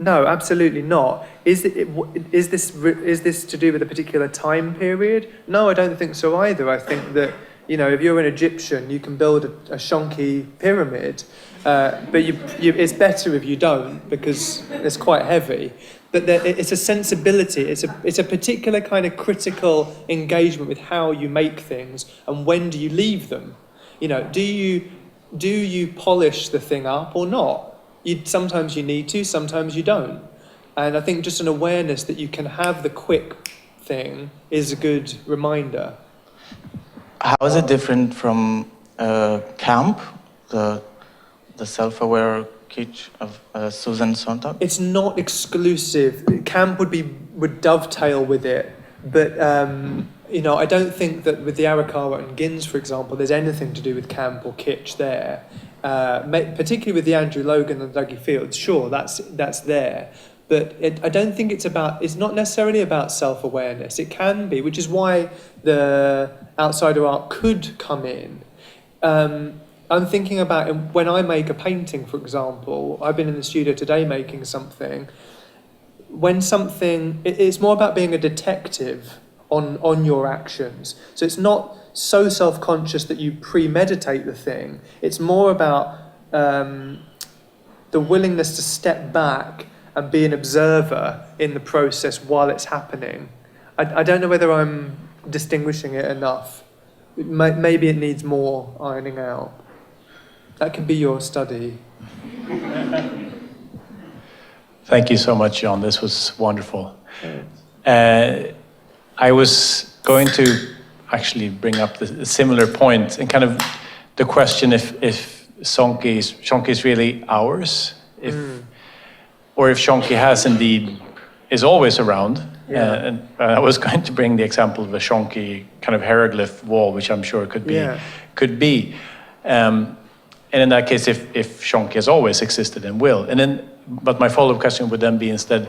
No, absolutely not. Is this to do with a particular time period? No, I don't think so either. I think that, if you're an Egyptian, you can build a Shonky pyramid, but it's better if you don't because it's quite heavy. But it's a sensibility. It's a particular kind of critical engagement with how you make things and when do you leave them. Do you polish the thing up or not? Sometimes you need to, sometimes you don't. And I think just an awareness that you can have the quick thing is a good reminder. How is it different from Camp, the self-aware kitsch of Susan Sontag? It's not exclusive. Camp would dovetail with it, but I don't think that with the Arakawa and Gins, for example, there's anything to do with camp or kitsch there. Particularly with the Andrew Logan and Duggie Fields, sure, that's there. But I don't think it's not necessarily about self-awareness. It can be, which is why the outsider art could come in. I'm thinking about when I make a painting, for example, I've been in the studio today making something. It's more about being a detective on your actions. So it's not so self-conscious that you premeditate the thing. It's more about the willingness to step back and be an observer in the process while it's happening. I don't know whether I'm distinguishing it enough. Maybe it needs more ironing out. That could be your study. Thank you so much, John. This was wonderful. I was going to actually bring up the similar point and kind of the question if Shonky is really ours, or if Shonky is always around. Yeah. And I was going to bring the example of a Shonky kind of hieroglyph wall, which I'm sure could be. And in that case, if Shonky has always existed and will, but my follow-up question would then be instead,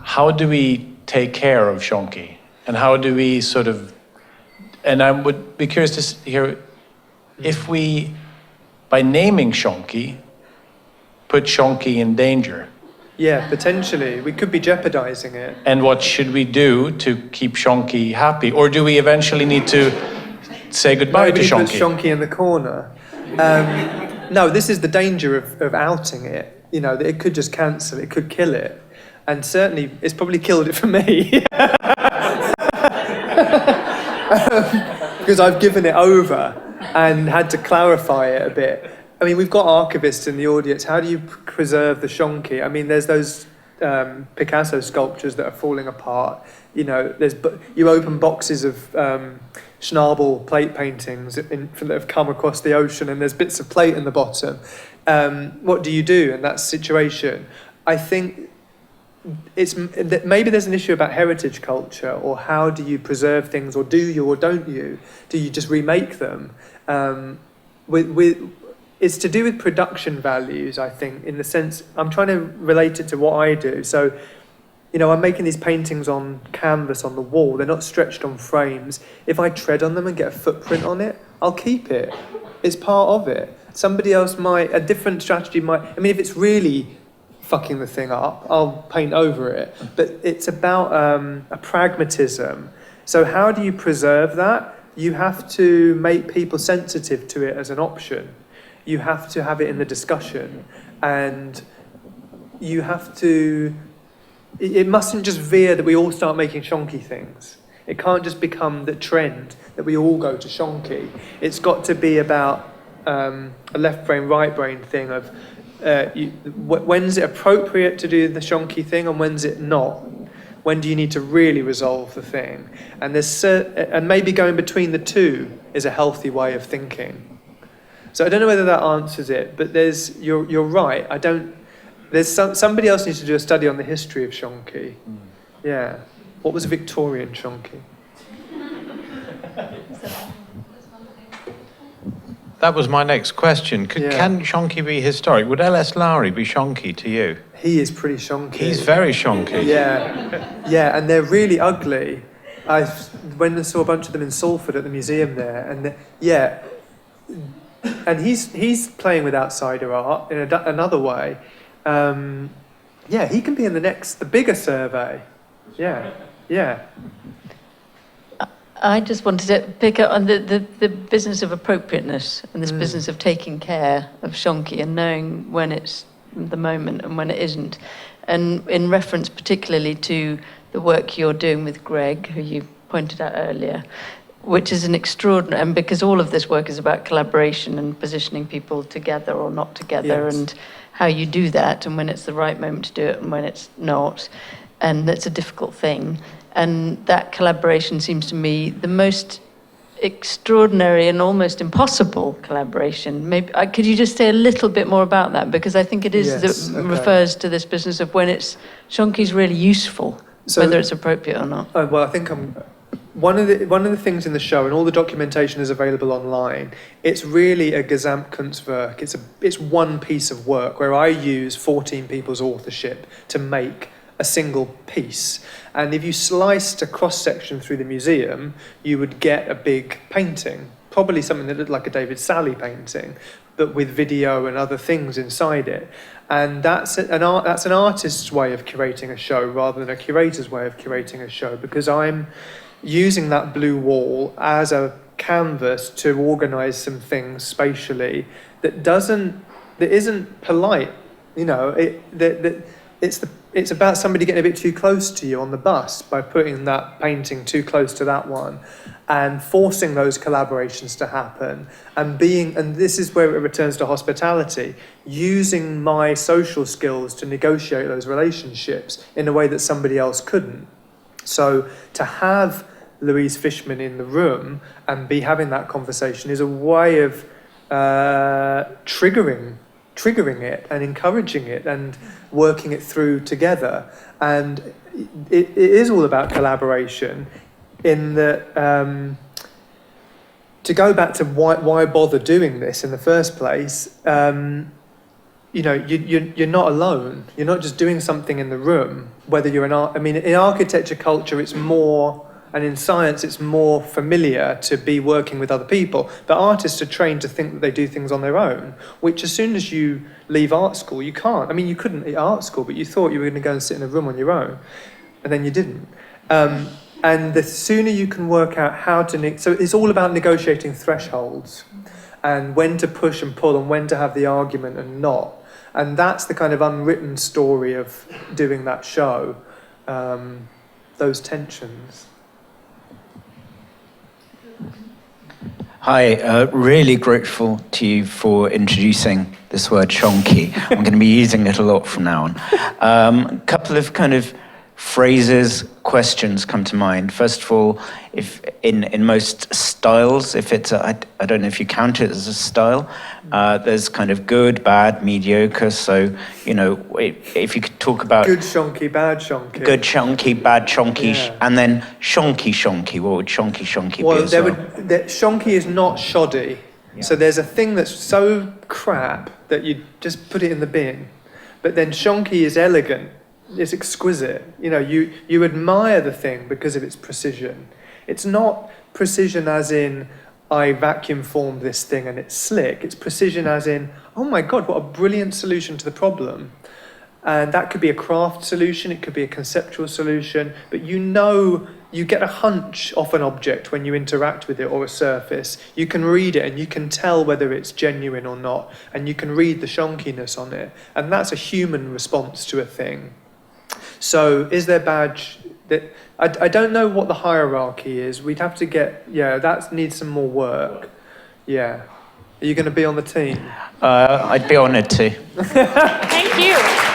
how do we take care of Shonky? And how do we and I would be curious to hear if we, by naming Shonky, put Shonky in danger. Yeah, potentially. We could be jeopardizing it. And what should we do to keep Shonky happy? Or do we eventually need to say goodbye to Shonky? Nobody puts Shonky in the corner. No, this is the danger of outing it. It could just cancel, it could kill it. And certainly, it's probably killed it for me. Because I've given it over and had to clarify it a bit. I mean, we've got archivists in the audience. How do you preserve the Shonky? I mean, there's those Picasso sculptures that are falling apart. You know, you open boxes of Schnabel plate paintings that have come across the ocean, and there's bits of plate in the bottom. What do you do in that situation? I think maybe there's an issue about heritage culture, or how do you preserve things, or do you or don't you? Do you just remake them? It's to do with production values, I think, in the sense, I'm trying to relate it to what I do. So, you know, I'm making these paintings on canvas on the wall. They're not stretched on frames. If I tread on them and get a footprint on it, I'll keep it. It's part of it. Somebody else might, a different strategy might, I mean, if it's really fucking the thing up, I'll paint over it. But it's about a pragmatism. So how do you preserve that? You have to make people sensitive to it as an option. You have to have it in the discussion, and you have to, it mustn't just veer that we all start making Shonky things. It can't just become the trend that we all go to Shonky. It's got to be about a left brain, right brain thing of when's it appropriate to do the Shonky thing and when's it not? When do you need to really resolve the thing? And and maybe going between the two is a healthy way of thinking. So I don't know whether that answers it, but you're right. Somebody else needs to do a study on the history of Shonky. Yeah. What was a Victorian Shonky? That was my next question. Can Shonky be historic? Would L.S. Lowry be Shonky to you? He is pretty Shonky. He's very Shonky. Yeah, and they're really ugly. I went and saw a bunch of them in Salford at the museum there, and and he's playing with outsider art in another way. He can be in the bigger survey. Yeah. I just wanted to pick up on the business of appropriateness and this business of taking care of Shonky and knowing when it's the moment and when it isn't. And in reference particularly to the work you're doing with Greg, who you pointed out earlier, which is an extraordinary, and because all of this work is about collaboration and positioning people together or not together, and how you do that and when it's the right moment to do it and when it's not. And that's a difficult thing. And that collaboration seems to me the most extraordinary and almost impossible collaboration. Maybe could you just say a little bit more about that? Because I think it is refers to this business of when Shonky's really useful, whether it's appropriate or not. Well, I think one of the things in the show, and all the documentation is available online. It's really a Gesamtkunstwerk. It's one piece of work where I use 14 people's authorship to make a single piece. And if you sliced a cross-section through the museum, you would get a big painting, probably something that looked like a David Sally painting, but with video and other things inside it. And that's an artist's way of curating a show rather than a curator's way of curating a show, because I'm using that blue wall as a canvas to organise some things spatially that isn't polite. You know, it's about somebody getting a bit too close to you on the bus by putting that painting too close to that one, and forcing those collaborations to happen, and this is where it returns to hospitality, using my social skills to negotiate those relationships in a way that somebody else couldn't. So to have Louise Fishman in the room and be having that conversation is a way of triggering it and encouraging it and working it through together. And it is all about collaboration in that, to go back to why bother doing this in the first place, you know, you're not alone. You're not just doing something in the room, whether you're in architecture culture, it's more, and in science, it's more familiar to be working with other people. But artists are trained to think that they do things on their own, which as soon as you leave art school, you can't. I mean, you couldn't at art school, but you thought you were going to go and sit in a room on your own, and then you didn't. And the sooner you can work out how to... So it's all about negotiating thresholds and when to push and pull and when to have the argument and not. And that's the kind of unwritten story of doing that show, those tensions. Hi, really grateful to you for introducing this word shonky. I'm going to be using it a lot from now on. A couple of kind of phrases, questions come to mind. First of all, if in most styles, if it's I don't know if you count it as a style, there's kind of good, bad, mediocre. So, you know, if you could talk about good shonky, bad shonky. Good shonky, bad shonky, Yeah. and then shonky. What would shonky be as Well, well? shonky is not shoddy. Yeah. So there's a thing that's so crap that you just put it in the bin. But then shonky is elegant. It's exquisite. You know, you admire the thing because of its precision. It's not precision as in, I vacuum formed this thing and it's slick. It's precision as in, oh my God, what a brilliant solution to the problem. And that could be a craft solution, it could be a conceptual solution, but you know, you get a hunch off an object when you interact with it or a surface. You can read it and you can tell whether it's genuine or not, and you can read the shonkiness on it. And that's a human response to a thing. So is there badge that I don't know what the hierarchy is. We'd have to get, that needs some more work. Yeah. Are you going to be on the team? I'd be honoured to. Thank you.